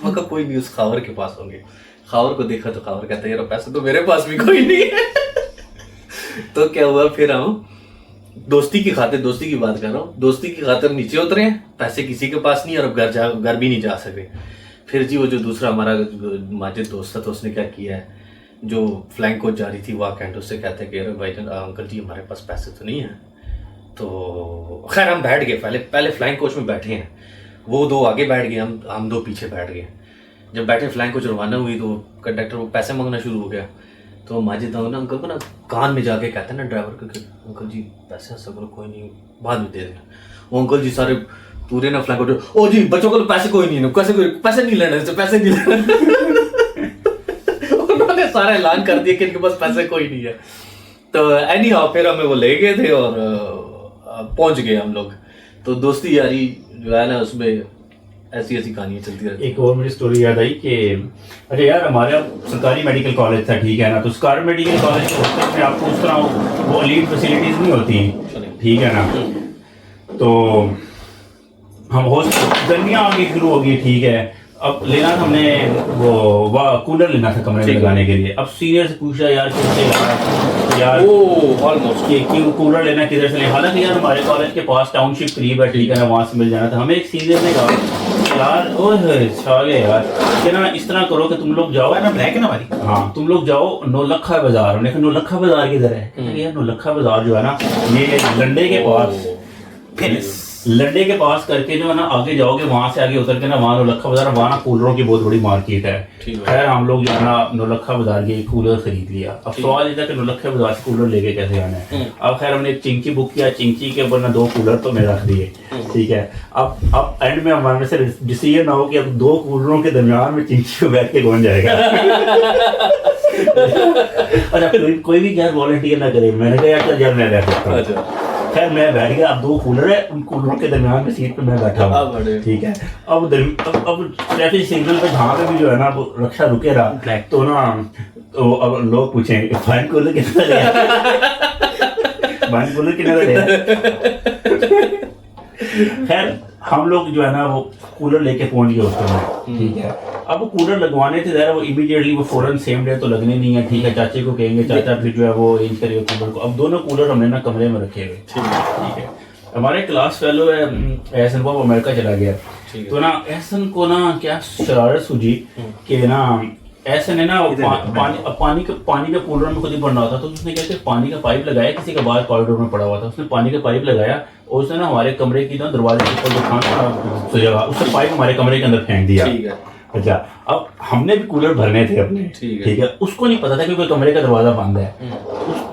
A: मैं कहा कोई नहीं, उस खावर के पास होंगे। खावर को देखा तो खावर कहता है यार पैसे तो मेरे पास भी कोई नहीं है। तो क्या हुआ, फिर हम दोस्ती की खातिर, दोस्ती की बात कर रहा हूँ, दोस्ती की खातिर नीचे उतरे, पैसे किसी के पास नहीं, और अब घर भी नहीं जा सके। फिर जी वो जो दूसरा हमारा माजिद दोस्त था, तो उसने क्या किया है, जो फ्लाइंग कोच जा रही थी वहाँ कैंट, उससे कहते हैं कि अरे भाई अंकल जी हमारे पास पैसे तो नहीं है। तो खैर हम बैठ गए, पहले फ्लाइंग कोच में बैठे हैं, वो 2 आगे बैठ गए, हम 2 पीछे बैठ गए। जब बैठे फ्लाइंग कोच रवाना हुई तो कंडक्टर वो पैसे मांगना शुरू हो गया। तो माजिद ना अंकल को ना कान में जाके कहते हैं ना ड्राइवर को कि अंकल जी पैसे सको कोई नहीं बाद में दे देना। वो अंकल जी सारे पूरे ना फ्लाइंग कोच, ओ जी बच्चों को पैसे कोई नहीं है, पैसे नहीं लेने से, पैसे नहीं लेने। उन्होंने सारा ऐलान कर दिया कि इनके पास पैसे कोई नहीं है। तो एनी हाउ फिर हमें वो ले गए थे और पहुंच गए हम लोग। तो दोस्ती यारी जो है ना उसमें ऐसी कहानियां चलती रहती।
B: एक और मुझे स्टोरी याद आई कि अच्छा यार हमारा सरकारी मेडिकल कॉलेज था, ठीक है ना। तो सरकारी मेडिकल कॉलेज में आपको उस तरह वो लीड फैसिलिटीज नहीं होती, ठीक है ना। तो हम गर्मियाँ आगे शुरू हो गई, ठीक है। अब लेना था हमने वो कूलर लेना था कमरे में लगाने के लिए। अब सीनियर से पूछा यार किससे लगा यार,
A: ऑलमोस्ट
B: कि कूलर लेना किधर से ले। हालांकि यार हमारे कॉलेज के पास टाउनशिप करीब है, ठीक है ना, वहाँ से मिल जाना था। हमें एक सीनियर ने कहा यार ओह चाले यार कि ना इस तरह करो कि तुम लोग जाओ
C: ना ब्लैक है ना हमारी,
B: हाँ तुम लोग जाओ नौलखा बाजार। हमने कहा नौलखा बाजार किधर है? यार नौलखा बाजार जो है ना ये लंडे के पास लड्डे के पास करके जो है ना आगे जाओगे, वहां से आगे उतर के ना वहाँ नौलखा बाजार, वहाँ ना कूलरों की बहुत बड़ी मार्केट है। खैर हम लोग जो है ना नौलखा बाजार गए, कूलर खरीद लिया। अब सवाल ये था कि नौलखा बाजार से कूलर लेके कैसे आना है। अब खैर हमने एक चिंकी बुक किया, चिंकी के ऊपर ना 2 कूलर तो मैं रख दिए, ठीक है। अब एंड में हमारे से डिसीजन ना हो कि अब 2 कूलरों के दरमियान में चिंकी को बैठ के कौन जाएगा। अच्छा कोई भी क्या वॉलंटियर ना करे, मैंने कहा यार यार मैं बैठ सकता हूँ। खैर मैं बैठ गया। अब 2 कूलर है, उन कूलरों के दरमियान में सीट पे मैं बैठा हूँ, ठीक है। अब ट्रैफिक सिग्नल पे जहाँ पे भी जो है ना वो रक्षा रुके रहा, तो ना तो अब लोग पूछेंगे फाइन कूलर कितना लिया, फाइन कूलर कितना लिया। खैर हम लोग जो है ना वो कूलर लेके पहुंच गए उस समय, ठीक है। अब वो कूलर लगवाने थे जरा, वो इमीडिएटली वो फौरन सेम डे तो लगने नहीं है, ठीक है। चाचे को कहेंगे, चाचा फिर जो है वो अरेंज करेगा कूलर को। अब दोनों कूलर हमने ना कमरे में रखे हुए, ठीक है। हमारे क्लास फेलो है एहसन, वो अमेरिका चला गया, तो ना एहसन को ना क्या शरारत सूझी कि ना ऐसे ने ना पानी का कूलर में खुद ही भरना होता, तो उसने क्या पानी का पाइप लगाया, किसी का बाहर कॉरिडोर में पड़ा हुआ था, उसने पानी का पाइप लगाया और उसने ना हमारे कमरे की ना दरवाजे के ऊपर जो खाना जगह उसने पाइप हमारे कमरे के अंदर फेंक दिया। अच्छा अब हमने भी कूलर भरने थे अपने, ठीक है। उसको नहीं पता था कि कोई कमरे का दरवाजा बंद है।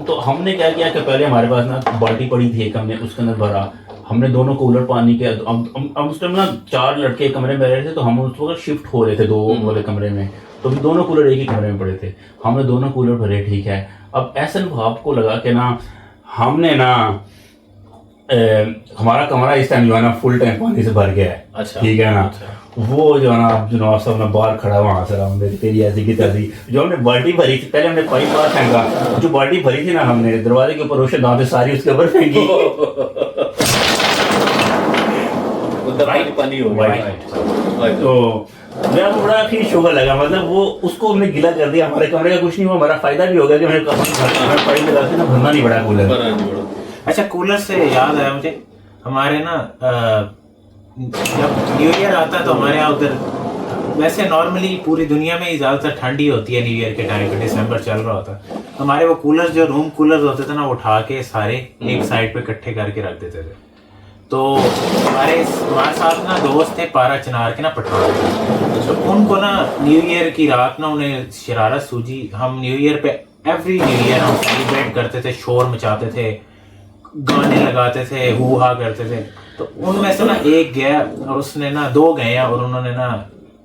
B: तो हमने क्या किया कि पहले हमारे पास ना बाल्टी पड़ी थी, हमने उसके अंदर भरा। हमने दोनों कूलर पानी के, हम उस टाइम ना 4 लड़के कमरे में रह रहे थे, तो हम उस वक्त शिफ्ट हो रहे थे 2 वाले कमरे में, तो भी दोनों कूलर एक ही कमरे में पड़े थे। हमने दोनों कूलर भरे, ठीक है। अब ऐसा आपको लगा कि ना हमने ना हमारा कमरा इस टाइम जो है ना फुल टैंक पानी से भर गया है, अच्छा, ठीक है ना। अच्छा। वो जो है ना जनाब साहब ने बाहर खड़ा वहां से हमने तेरी ऐसी की तैसी जो हमने बाल्टी भरी थी, पहले हमने पाइप बाहर फेंका, जो बाल्टी भरी थी ना हमने दरवाजे के ऊपर रोशन दांते सारी उसके ऊपर फेंकी, पानी हो गया। तो मेरा तो बड़ा फिर शुगर लगा, मतलब वो उसको हमने गिला कर दिया। हमारे कमरे का कुछ नहीं हुआ, हमारा फायदा भी हो गया कि हमें पाइप लगा के ना भरना नहीं पड़ा कूलर।
C: अच्छा कूलर से याद आया मुझे, हमारे ना जब न्यू ईयर आता है तो हमारे यहाँ उधर वैसे नॉर्मली पूरी दुनिया में ही ज़्यादातर ठंडी होती है न्यू ईयर के टाइम पे, दिसंबर चल रहा होता है। हमारे वो कूलर जो रूम कूलर होते थे ना, वो उठा के सारे एक साइड पे इकट्ठे करके रख देते थे। तो हमारे साथ ना दोस्त थे पारा चिनार के ना पठान, तो उनको ना न्यू ईयर की रात ना उन्हें शरारत सूझी। हम न्यू ईयर पे एवरी न्यू ईयर हम सेलिब्रेट करते थे, शोर मचाते थे, गाने लगाते थे, हू हा करते थे। तो उनमें से ना एक गया और उसने ना 2 गए और उन्होंने ना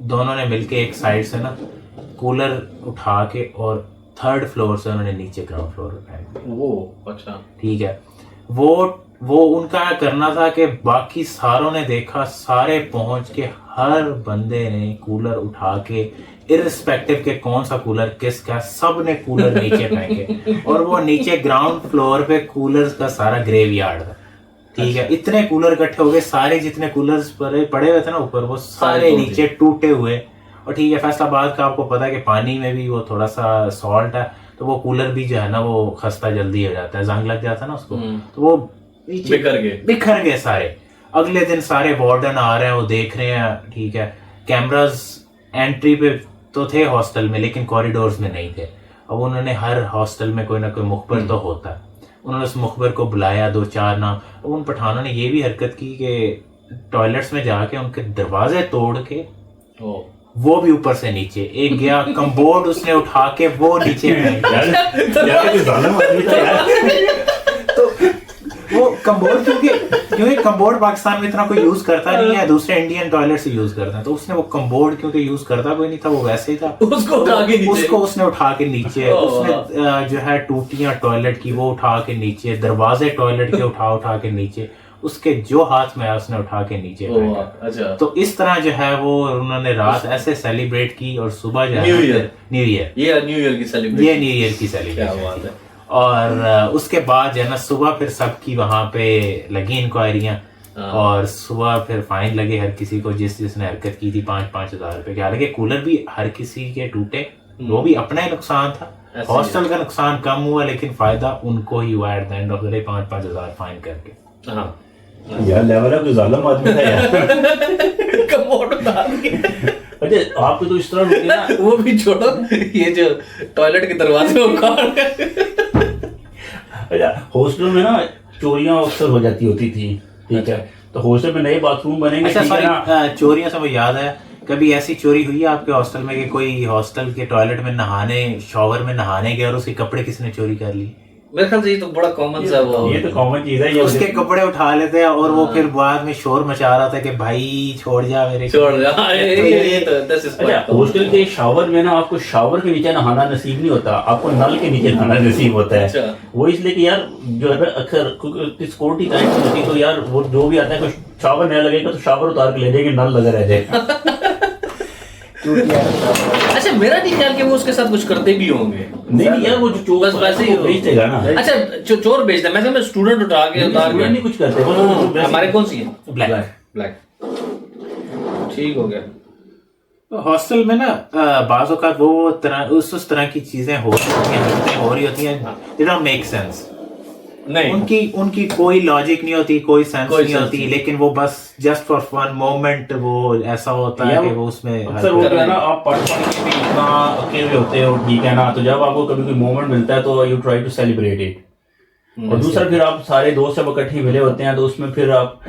C: दोनों ने मिलके एक साइड से ना कूलर उठा के और 3rd फ्लोर से उन्होंने नीचे ग्राउंड फ्लोर पे फेंक दिया।
A: वो अच्छा ठीक है।
C: वो उनका करना था कि बाकी सारों ने देखा, सारे पहुंच के हर बंदे ने कूलर उठा के इररिस्पेक्टिव के कौन सा कूलर किसका, सब ने कूलर नीचे फेंके और वो नीचे ग्राउंड फ्लोर पे कूलर्स का सारा ग्रेवयार्ड था, ठीक है। इतने कूलर इकट्ठे हो गए, सारे जितने कूलर्स पड़े हुए थे ना ऊपर, वो सारे नीचे टूटे हुए। और ठीक है, फैसलाबाद का आपको पता है कि पानी में भी वो थोड़ा सा सॉल्ट है, तो वो कूलर भी जो है ना वो खस्ता जल्दी हो जाता है, जंग लग जाता है ना उसको, तो वो बिखर गए सारे। अगले दिन सारे वार्डन आ रहे हैं, वो देख रहे हैं, ठीक है। कैमरास एंट्री पे तो थे हॉस्टल में, लेकिन कॉरिडोर्स में नहीं थे। अब उन्होंने हर हॉस्टल में कोई ना कोई मुखबर तो होता है, उन्होंने उस मुखबर को बुलाया, 2-4 नाम। उन पठानों ने ये भी हरकत की कि टॉयलेट्स में जाके उनके दरवाजे तोड़ के वो भी ऊपर से नीचे, एक गया कम्बोर्ड उसने उठा के वो नीचे तो वो कम्बोर्ड क्योंकि कम्बोर्ड पाकिस्तान में इतना कोई यूज करता नहीं है, दूसरे इंडियन टॉयलेट से यूज करते हैं, तो उसने वो कम्बोर्ड क्योंकि यूज करता कोई नहीं था, वो वैसे ही था, उसने उठा के नीचे, उसने जो है टूटियां टॉयलेट की वो उठा के नीचे, दरवाजे टॉयलेट के उठा के नीचे, उसके जो हाथ में आया उसने उठा के नीचे फेंका। तो इस तरह जो है वो उन्होंने रात ऐसे सेलिब्रेट की और सुबह जो है न्यू ईयर की सेलिब्रेशन। और उसके बाद जो है ना सुबह फिर सबकी वहां पे लगी इंक्वायरियां और सुबह फिर फाइन लगे हर किसी को जिसने हरकत की थी 5-5 हज़ार रुपए के। हालांकि कूलर भी हर किसी के टूटे, वो भी अपना ही नुकसान था, हॉस्टल का नुकसान कम हुआ लेकिन फायदा उनको ही हुआ at the end of the day 5-5 हज़ार फाइन करके।
B: यार लेवल है, जालिम आदमी था यार।
A: कमोड उतार के
B: अच्छा आपको तो इस तरह रोके ना,
A: वो भी छोड़ो, ये जो टॉयलेट के दरवाजे
B: अच्छा हॉस्टल में ना चोरियां अक्सर हो जाती होती थी, ठीक है। तो हॉस्टल में नए बाथरूम बनेंगे।
C: अच्छा
B: ठीक है ना?
C: सॉरी, चोरियों से मुझे याद है, कभी ऐसी चोरी हुई है आपके हॉस्टल में कि कोई हॉस्टल के टॉयलेट में नहाने, शॉवर में नहाने गया और उसके कपड़े किसी ने चोरी कर लिए?
A: मेरे ख्याल से ये तो बड़ा कॉमन सा वो,
B: ये तो कॉमन चीज है। ये
C: उसके कपड़े उठा लेते हैं और वो फिर बाद में शोर मचा रहा था कि भाई छोड़ जा मेरे
A: छोड़ जा। ये तो this is quite
B: अच्छा, हॉस्टल के शावर में ना आपको शावर के नीचे नहाना नसीब नहीं होता, आपको नल के नीचे नहाना नसीब होता है।
A: अच्छा।
B: वो इसलिए कि यार जो है अक्सर सिक्योरिटी टाइप होती है, तो यार वो जो भी आता है, कोई शावर नया लगेगा तो शावर उतार के ले जाएंगे, नल लगा रह जाएगा।
A: अच्छा, मेरा नहीं ख्याल कि वो उसके साथ कुछ करते भी होंगे।
B: नहीं यार, वो जो चोर
A: बस वैसे ही
B: बेच देगा ना।
A: अच्छा, चोर बेचता है। मैं स्टूडेंट उठा के उतार के
B: नहीं कुछ करते, वो
A: हमारे कौन सी है?
C: ब्लैक।
A: ठीक हो गया।
C: तो हॉस्टल में ना बाज़ औक़ात वो तरह उस तरह की चीजें हो रही होती हैं दे डोंट मेक सेंस।
A: नहीं,
C: उनकी कोई लॉजिक नहीं होती, कोई सेंस नहीं होती, लेकिन वो बस जस्ट फॉर फन मोमेंट वो ऐसा होता है कि वो उसमें
B: अक्सर वो है ना, आप पढ़ के भी इतना अकेले होते हो, ठीक है ना, तो जब आपको कभी कोई मोमेंट मिलता है तो you try to celebrate it. और दूसरा फिर आप सारे दोस्त जब इकट्ठे मिले होते हैं तो उसमें फिर आप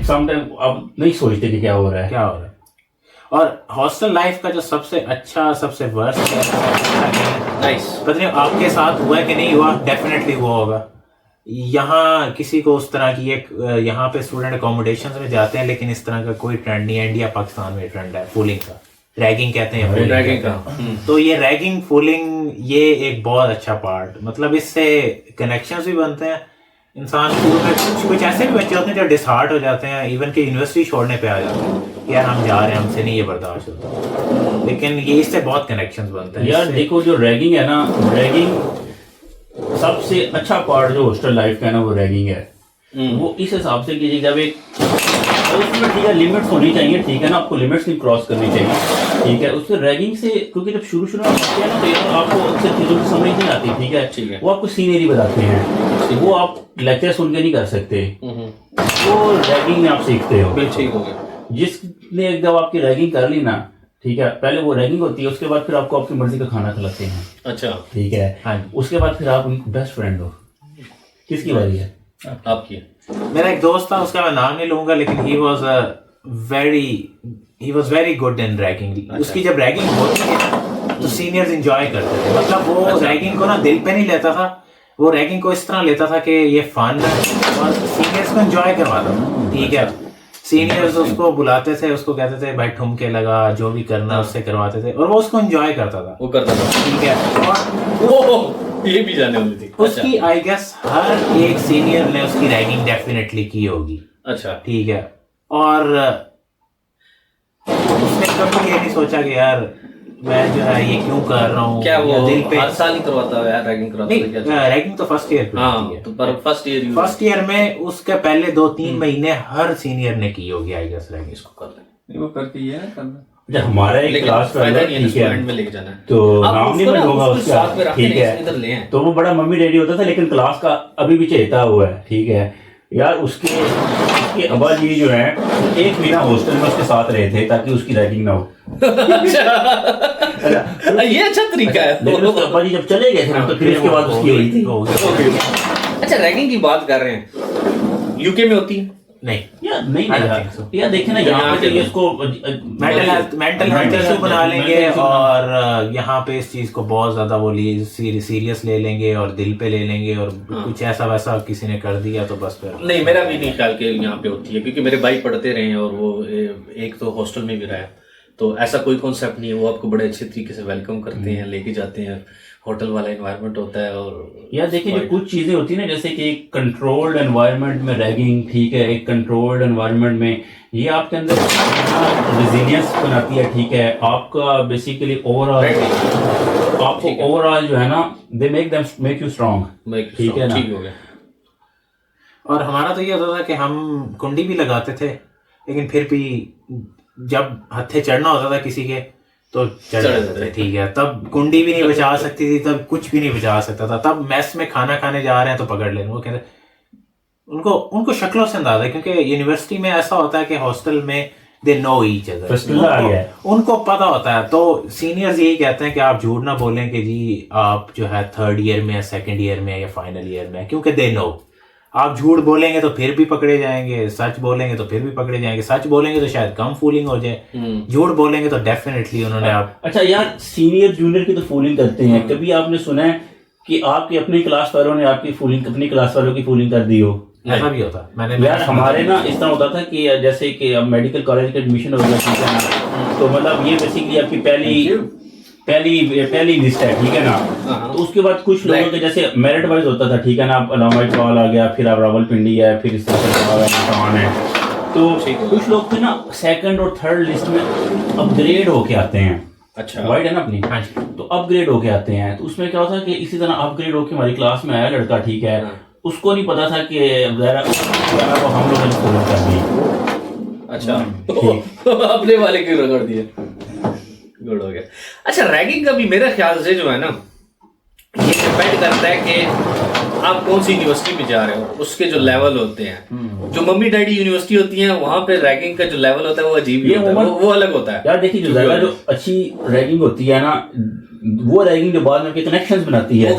B: समटाइम आप नहीं सोचते कि क्या हो रहा है।
C: और हॉस्टल लाइफ का जो सबसे अच्छा, सबसे वर्स्ट
A: नाइस,
C: पता नहीं आपके साथ हुआ है कि नहीं हुआ, डेफिनेटली हुआ होगा। यहाँ किसी को उस तरह की एक, यहाँ पे स्टूडेंट अकोमोडेशन में जाते हैं लेकिन इस तरह का कोई ट्रेंड नहीं है। इंडिया पाकिस्तान में ट्रेंड है फूलिंग का, रैगिंग कहते हैं,
A: रैगिंग का।
C: तो ये रैगिंग, फूलिंग, ये एक बहुत अच्छा पार्ट, मतलब इससे कनेक्शंस भी बनते हैं। इंसान शुरू में कुछ ऐसे भी बच्चे होते हैं जो डिसहार्ट हो जाते हैं, इवन कि यूनिवर्सिटी छोड़ने पे आ जाते हैं, यार हम जा रहे हैं, हमसे नहीं ये बर्दाश्त होता, लेकिन ये इससे बहुत कनेक्शंस बनते हैं।
B: यार देखो, जो रैगिंग है ना, रैगिंग सबसे अच्छा पार्ट जो हॉस्टल लाइफ का है ना, वो रैगिंग है। वो इस हिसाब से कीजिए, जब एक उसमें ठीक है लिमिट्स होनी चाहिए, ठीक है ना, आपको लिमिट्स नहीं क्रॉस करनी चाहिए, ठीक है। उससे रैगिंग से, क्योंकि जब शुरू में आते हैं ना तो आपको अक्सर चीज़ों की समझ नहीं आती, ठीक है, वो आपको सीनरी बताते हैं, वो आप लेक्चर सुन के नहीं कर सकते, वो रैगिंग में आप सीखते हो।
A: ठीक हो गया।
B: जिसने एक जब आपकी रैगिंग कर ली ना, ठीक है, पहले वो रैगिंग होती है, उसके बाद फिर आपको आपकी मर्जी का खाना खिलाते हैं।
A: अच्छा,
B: ठीक है, हाँ, उसके बाद फिर आप उनकी बेस्ट फ्रेंड हो। किसकी बारी है?
A: आपकी।
C: मेरा एक दोस्त था, उसका मैं नाम नहीं लूंगा, लेकिन he was very good in ragging. उसकी जब रैगिंग होती है तो सीनियर्स एंजॉय करते थे, मतलब वो रैगिंग को ना दिल पे नहीं लेता था, वो रैगिंग को इस तरह लेता था कि ये फन है और सीनियर्स को एंजॉय करवाता था। ठीक है, सीनियर्स उसको बुलाते थे, उसको कहते थे भाई ठुमके लगा, जो भी करना उससे करवाते थे, और वो उसको एंजॉय करता था,
A: वो करता था।
C: ठीक है, और
A: वो ये भी जाने वाली थी
C: उसकी आई गेस हर एक सीनियर ने उसकी रैगिंग डेफिनेटली की होगी।
A: अच्छा,
C: ठीक है, और उसने कभी ये नहीं सोचा कि यार मैं जो है ये क्यों कर रहा हूँ,
A: क्या वो
C: दिल पे
A: हर साल ही करवाता है यार, रैगिंग करवाता है क्या?
C: रैगिंग तो फर्स्ट ईयर पे होती है।
A: तो पर फर्स्ट ईयर
C: में उसके पहले 2-3 महीने हर सीनियर ने की होगी आई गेस रैगिंग।
A: इसको कर ले,
D: नहीं वो करती है ना करना।
B: जब हमारा एक क्लास
A: फायदा नहीं है,
B: ठीक
A: इसको
B: है,
A: एंड में लेके जाना है।
B: तो
A: आप
B: नाम नहीं
A: उसको ना
B: मैं लूंगा
A: उसको साथ में
B: उसका,
A: रखें,
B: ठीक
A: इधर ले
B: है,
A: आएं।
B: तो वो बड़ा मम्मी डैडी होता था, लेकिन क्लास का अभी भी चेता हुआ है, ठीक है यार। उसके अब्बा जी जो है, एक महीना हॉस्टल में उसके साथ रहे थे ताकि उसकी रैगिंग ना हो।
A: ये अच्छा तरीका है।
B: लेकिन उसके अब्बा जी जब चले गए थे ना, तो फिर उसके बाद उसकी हुई थी।
A: अच्छा, रैगिंग की बात कर रहे हैं, यूके में होती है?
C: नहीं
B: यार नहीं
C: I don't
B: यार,
C: think so.
B: यार देखे ना, यहाँ पे तो इसको
C: मेंटल हेल्थ इशू बना लेंगे, और यहाँ पे इस चीज को बहुत ज्यादा वो सीरियस ले लेंगे और दिल पे ले लेंगे, और कुछ ऐसा वैसा किसी ने कर दिया तो बस फिर
A: नहीं, मेरा भी नहीं ख्याल कि यहाँ पे होती है, क्योंकि मेरे भाई पढ़ते रहे हैं और वो एक तो हॉस्टल में भी रहा है, तो ऐसा कोई कॉन्सेप्ट नहीं है। वो आपको बड़े अच्छे तरीके से वेलकम करते हैं, लेके जाते हैं, होटल वाला एनवायरनमेंट होता है। और
B: यार देखिए, जो कुछ चीजें होती है ना, जैसे कि एक कंट्रोल्ड एनवायरनमेंट में रैगिंग, ठीक है, एक कंट्रोल्ड एनवायरनमेंट में ये आपके अंदर रेजिलियंस बनाती है, ठीक है, आपका बेसिकली ओवरऑल, आपको ओवरऑल जो है ना, दे मेक यू स्ट्रांग, ठीक है ना।
A: ठीक हो गया।
C: और हमारा तो ये होता था कि हम कुंडी भी लगाते थे, लेकिन फिर भी जब हत्थे चढ़ना होता था किसी के तो चढ़ जाते थे, ठीक है, तब कुंडी भी नहीं बचा सकती थी, तब कुछ भी नहीं बचा सकता था। तब मेस में खाना खाने जा रहे हैं तो पकड़ लेंगे, वो कहते उनको शक्लों से अंदाजा है, क्योंकि यूनिवर्सिटी में ऐसा होता है कि हॉस्टल में दे नो ईच अदर, उनको पता होता है। तो सीनियर्स यही कहते हैं कि आप झूठ ना बोलें कि जी आप जो है 3rd ईयर में, 2nd ईयर में या फाइनल ईयर में, क्योंकि दे नो आप झूठ बोलेंगे तो फिर भी पकड़े जाएंगे, सच बोलेंगे तो फिर भी पकड़े जाएंगे, सच बोलेंगे तो शायद कम फूलिंग हो जाए, झूठ बोलेंगे तो डेफिनेटली उन्होंने आप।
B: अच्छा यार, सीनियर जूनियर की तो फूलिंग करते हैं, कभी आपने सुना है कि आपकी अपनी क्लास वालों ने आपकी फूलिंग, अपनी क्लास वालों की फूलिंग कर दी हो?
C: ऐसा भी होता मैंने
B: यार हमारे ना इस तरह होता था कि जैसे कि अब मेडिकल कॉलेज का एडमिशन हो गया, ठीक है ना, तो मतलब ये बेसिकली आपकी पहली लिस्ट है, ठीक है ना। तो उसके बाद कुछ लोगों के जैसे मेरिट वाइज होता था, ठीक है ना, अब अलामा इकबाल आ गया, फिर अब रावलपिंडी है, फिर इस तरह से है। तो कुछ लोग फिर ना सेकंड और थर्ड लिस्ट में अपग्रेड होके आते हैं।
A: अच्छा,
B: वाइड है ना अपनी, तो अपग्रेड होके आते हैं। तो उसमें क्या होता है कि इसी तरह अपग्रेड होके हमारी क्लास में आया लड़का, ठीक है, उसको नहीं पता था कि वो हम लोगों ने फॉलो कर दी।
A: अच्छा, अपने वाले के रगड़ दिए, गुड हो गया। अच्छा, रैगिंग का भी मेरे ख्याल से जो है ना, ये डिपेंड करता है कि आप कौन सी यूनिवर्सिटी में जा रहे हो, उसके जो लेवल होते हैं। जो मम्मी डैडी यूनिवर्सिटी होती है, वहां पे रैगिंग का जो लेवल होता है वो अजीब ही होता है, वो अलग होता है यार।
B: देखिए, जो अच्छी रैगिंग होती है ना, वो रैगिंग जो बाद में कनेक्शंस बनाती है, वो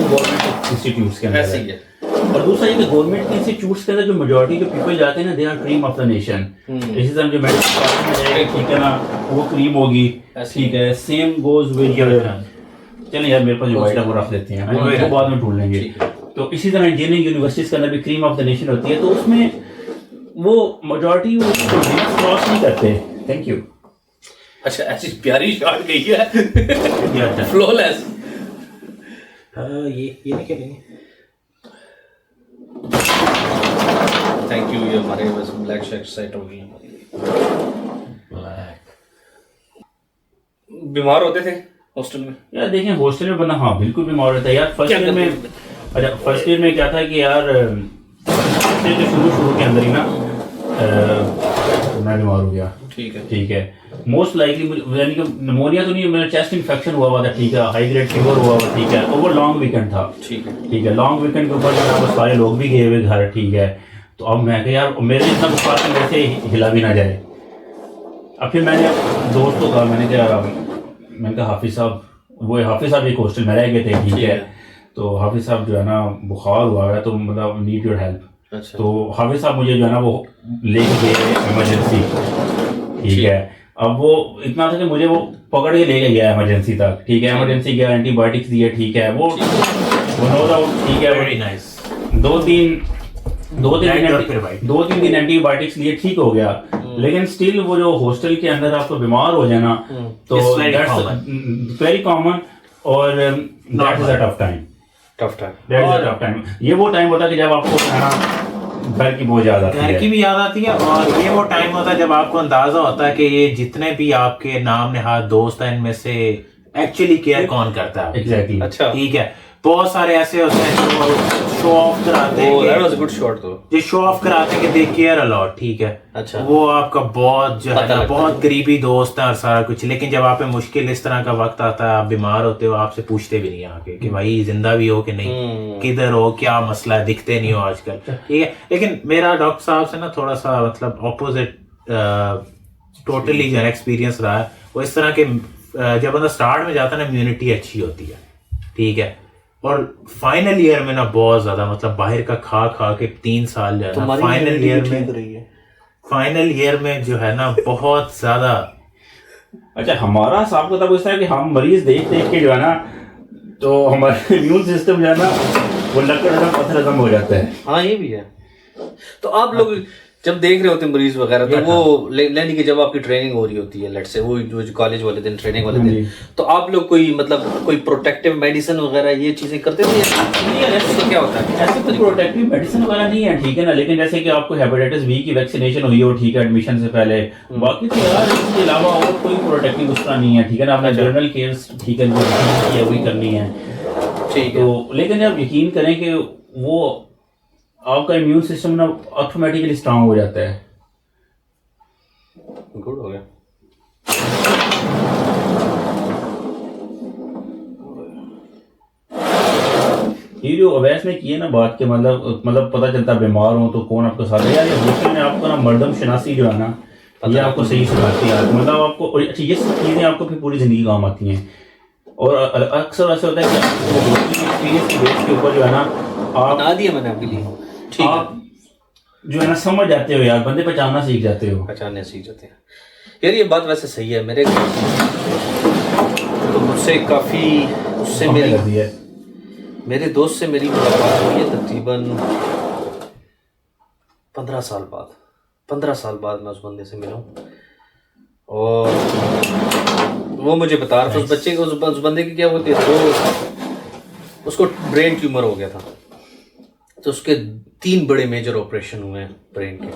B: गवर्नमेंट इंस्टीट्यूट्स के अंदर है। और दूसरा ये कि गवर्नमेंट इंस्टीट्यूट्स के अंदर जो मेजॉरिटी के पीपल जाते हैं ना, they are cream of the nation. इसी तरह जो मेडिकल कॉलेज में जाएगा, ठीक है ना, वो क्रीम होगी, ठीक है। सेम गोज विद योर, चलिए यार मेरे पास जो वाइट है वो रख लेते हैं, वो बाद में ढूंढ लेंगे। तो इसी तरह इंजीनियरिंग यूनिवर्सिटीज के अंदर भी क्रीम ऑफ द नेशन होती है, तो उसमें वो मेजॉरिटी क्रॉस नहीं करते। Thank you.
A: अच्छा, ऐसी प्यारी शॉट गई है, फ्लॉलेस।
C: ये नहीं करेंगे।
A: Thank you. ये हमारे बस ब्लैक शेक सेट हो गई। बीमार होते थे हॉस्टल में?
B: यार देखें, हॉस्टल में बंदा हाँ बिल्कुल बीमार होता है यार। फर्स्ट ईयर में, अच्छा फर्स्ट ईयर में क्या था कि यार शुरू के अंदर ही ना मैं बीमार हो गया। ठीक है। मोस्ट लाइकली यानी कि निमोनिया तो नहीं, मेरा चेस्ट इन्फेक्शन हुआ था, ठीक है, हाई ग्रेड फीवर हुआ था, ठीक है। और वो लॉन्ग वीकेंड था, ठीक है। लॉन्ग वीकेंड के ऊपर जो सारे लोग भी गए हुए घर, ठीक है। तो अब मैं कहा यार मेरे इतना बुखार से मेरे से हिला भी ना जाए। अब फिर मैंने दोस्त को कहा, मैंने कहा हाफिज साहब, वो हाफिज साहब एक हॉस्टल में रह गए थे, ठीक है। तो हाफिज साहब जो है ना बुखार हुआ है, तो मतलब नीड योर हेल्प। तो हाफिज साहब मुझे जो है ना वो लेके गए इमरजेंसी, ठीक है। अब वो इतना था कि मुझे वो पकड़ के लेके गया इमरजेंसी तक, ठीक है। इमरजेंसी गया, एंटीबायोटिक्स दिए, ठीक है। वो नो डाउट, ठीक है, वेरी नाइस। दो तीन दिन एंटीबायोटिक्स लिए, ठीक हो गया। लेकिन स्टिल वो जो हॉस्टल के अंदर आपको बीमार हो जाना, तो वेरी कॉमन। और that is a tough time. ये वो टाइम होता है कि जब आपको घर की बहुत याद आती है,
C: घर की भी याद आती है। और ये वो टाइम होता है जब आपको अंदाजा होता है कि ये जितने भी आपके नाम नहाद दोस्त हैं, इनमें से एक्चुअली केयर कौन करता है।
B: एग्जैक्टली।
C: अच्छा, ठीक है। बहुत सारे ऐसे होते हैं जो शो ऑफ कराते हैं, जो शो ऑफ कराते हैं कि दे केयर अ लॉट, ठीक है।
A: अच्छा,
C: वो आपका बहुत जो है ना बहुत करीबी दोस्त है और सारा कुछ। लेकिन जब आप पे मुश्किल इस तरह का वक्त आता है, आप बीमार होते हो, आपसे पूछते भी नहीं आके कि भाई जिंदा भी हो कि नहीं, किधर हो, क्या मसला है, दिखते नहीं हो आजकल, ठीक है। लेकिन मेरा डॉक्टर साहब से ना थोड़ा सा मतलब ऑपोजिट टोटली जो एक्सपीरियंस रहा है। वो इस तरह के जब बंदा स्टार्ट में जाता है ना, इम्यूनिटी अच्छी होती है, ठीक है। और फाइनल ईयर में ना बहुत ज्यादा मतलब बाहर का खा के 3 साल जो है ना, फाइनल ईयर में जो है ना बहुत ज्यादा।
B: अच्छा, हमारा हिसाब किताब इस तरह है कि हम मरीज देख के जो है ना, तो हमारा इम्यून सिस्टम जो है ना वो लकड़ पत्थर खत्म हो जाता है।
A: हाँ, ये भी है। तो आप लोग जब देख रहे होते हैं मरीज वगैरह, तो वो लेने की जब आपकी ट्रेनिंग हो रही होती है, लेट से वो जो कॉलेज वाले दिन, ट्रेनिंग वाले दिन, तो आप लोग कोई मतलब कोई प्रोटेक्टिव मेडिसिन वगैरह ये चीजें करते थे? ऐसे तो क्या होता है?
B: ऐसे कोई प्रोटेक्टिव मेडिसिन वगैरह नहीं है, ठीक है ना। लेकिन जैसे कि आपको हेपेटाइटिस बी की वैक्सीनेशन हुई हो, ठीक है, एडमिशन से पहले, बाकी तो यार इसके अलावा और कोई प्रोटेक्टिव उसका नहीं है, ठीक है ना। आपने जनरल केयर, ठीक है, जो वही करनी है, ठीक है। तो लेकिन आप यकीन करें कि वो आपका इम्यून सिस्टम ना ऑटोमेटिकली स्ट्रांग हो जाता है।
A: गुड हो गया।
B: ये जो अवैस ने की है ना बात के मतलब पता चलता है बीमार हो तो कौन आपके साथ है यार। ये हॉस्टल में आपको ना मर्दम शनासी जो है ना, ये आपको सही सिखाती है, मतलब आपको अच्छी ये सब चीजें आपको फिर पूरी जिंदगी काम आती हैं। और अक्सर ऐसा होता है कि एक्सपीरियंस की बेस के ऊपर जो है ना आप
A: बना दिया मैंने आपके लिए। ठीक है,
B: आप जो है ना समझ जाते हो यार, बंदे पहचानना सीख जाते हो।
A: पहचानने सीख जाते हैं यार। ये बात वैसे सही है। मेरे तो मुझसे काफ़ी उससे
B: हमें
A: मेरी
B: लग है
A: मेरे दोस्त से मेरी मुलाकात हुई है तकरीबन 15 साल बाद। 15 साल बाद मैं उस बंदे से मिला हूँ, और वो मुझे बता रहा था उस बच्चे को, उस बंदे की क्या होती है, तो उसको ब्रेन ट्यूमर हो गया था। तो उसके 3 बड़े मेजर ऑपरेशन हुए हैं ब्रेन के।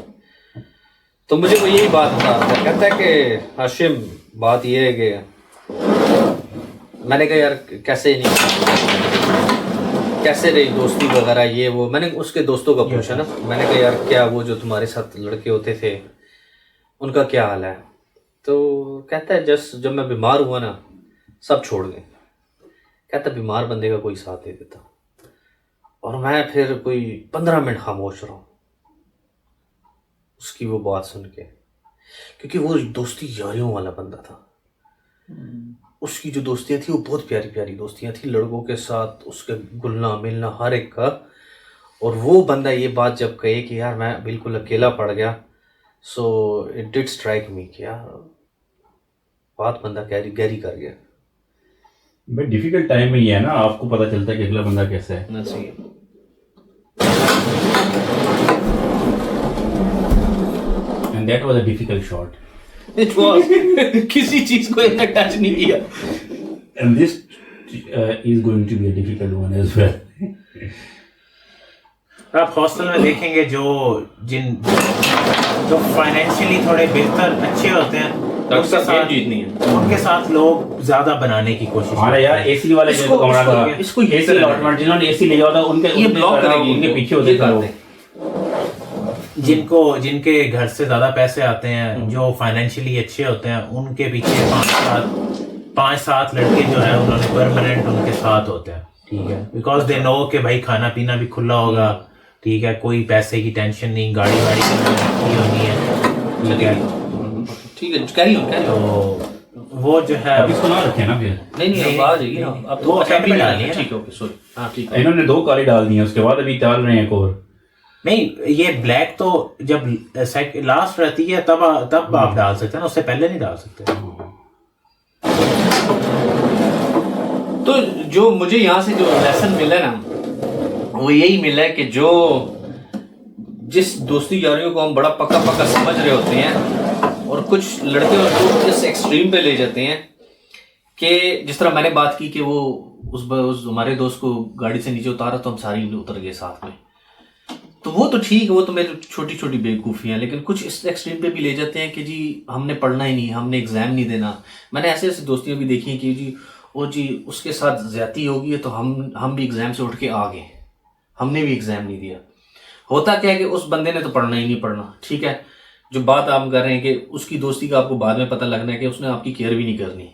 A: तो मुझे वो यही बात बता रहा था, कहता है कि हाशिम बात ये है कि मैंने कहा यार कैसे रही दोस्ती वगैरह ये वो। मैंने उसके दोस्तों का पूछा ना, मैंने कहा यार क्या वो जो तुम्हारे साथ लड़के होते थे उनका क्या हाल है। तो कहता है जस्ट जब मैं बीमार हुआ ना सब छोड़ गए। कहता बीमार बंदे का कोई साथ दे देता, और मैं फिर कोई 15 मिनट खामोश रहा उसकी वो बात सुन के, क्योंकि वो दोस्ती यारियों वाला बंदा था। उसकी जो दोस्तियाँ थी वो बहुत प्यारी प्यारी दोस्तियाँ थी लड़कों के साथ, उसके घुलना मिलना हर एक का। और वो बंदा ये बात जब कहे कि यार मैं बिल्कुल अकेला पड़ गया, सो इट डिड स्ट्राइक मी कि यार बात बंदा गहरी कर गया।
B: भाई डिफिकल्ट टाइम में ही है ना आपको पता चलता है कि अगला बंदा कैसा है
A: ना। सही है।
B: And that was a difficult shot
A: It was किसी चीज को इतना टच नहीं किया।
B: And this is going to be a difficult one as well.
C: आप हॉस्टल में देखेंगे जो फाइनेंशियली थोड़े बेहतर अच्छे होते हैं उनके साथ लोग ज्यादा बनाने की कोशिश
B: हमारा यार एसी वाले जो कमरा था,
A: इसको
B: एसी अलॉटमेंट जिन्होंने एसी लिया होता उनके
A: ये ब्लॉक करेंगे,
B: उनके पीछे होते थे लोग
C: जिनके घर से ज्यादा पैसे आते हैं, जो फाइनेंशियली अच्छे होते हैं, उनके पीछे 5-7 लड़के जो है उन्होंने परमानेंट उनके साथ होते हैं। ठीक है, बिकॉज दे नो कि भाई खाना पीना भी खुला होगा। ठीक है, कोई पैसे की टेंशन नहीं, गाड़ी वाड़ी की होनी है। ठीक है,
A: ठीक है, कैरी ऑन।
C: तो वो जो है
B: अब इसको ना रखे ना फिर
A: नहीं अब आ जाइए ना, अब
C: वो असेंबली डालनी है।
A: ठीक है, ओके सॉरी। हाँ ठीक है,
B: इन्होंने 2 काली डाल दी हैं, उसके बाद अभी डाल रहे हैं एक और।
C: नहीं, ये ब्लैक तो जब लास्ट रहती है तब आप डाल सकते हैं ना, उससे पहले नहीं डाल सकते।
A: तो जो मुझे यहाँ से जो लेसन मिला ना वो यही मिला है कि जो जिस दोस्ती यारियों को हम बड़ा पक्का समझ रहे होते हैं, और कुछ लड़के और दोस्त इस एक्सट्रीम पे ले जाते हैं कि जिस तरह मैंने बात की कि वो उस हमारे दोस्त को गाड़ी से नीचे उतारा तो हम सारी उतर गए साथ में। तो वो तो ठीक है, वो तो मेरी छोटी छोटी बेवकूफ़ियाँ। लेकिन कुछ इस एक्सट्रीम पे भी ले जाते हैं कि जी हमने पढ़ना ही नहीं, हमने एग्ज़ाम नहीं देना। मैंने ऐसे ऐसी दोस्तियाँ भी देखी हैं कि जी वो जी उसके साथ ज़्यादती होगी तो हम भी एग्ज़ाम से उठ के आ गए, हमने भी एग्ज़ाम नहीं दिया। होता क्या है कि उस बंदे ने तो पढ़ना ही नहीं पढ़ना। ठीक है, जो बात आप कर रहे हैं कि उसकी दोस्ती का आपको बाद में पता लगना है कि उसने आपकी केयर भी नहीं करनी।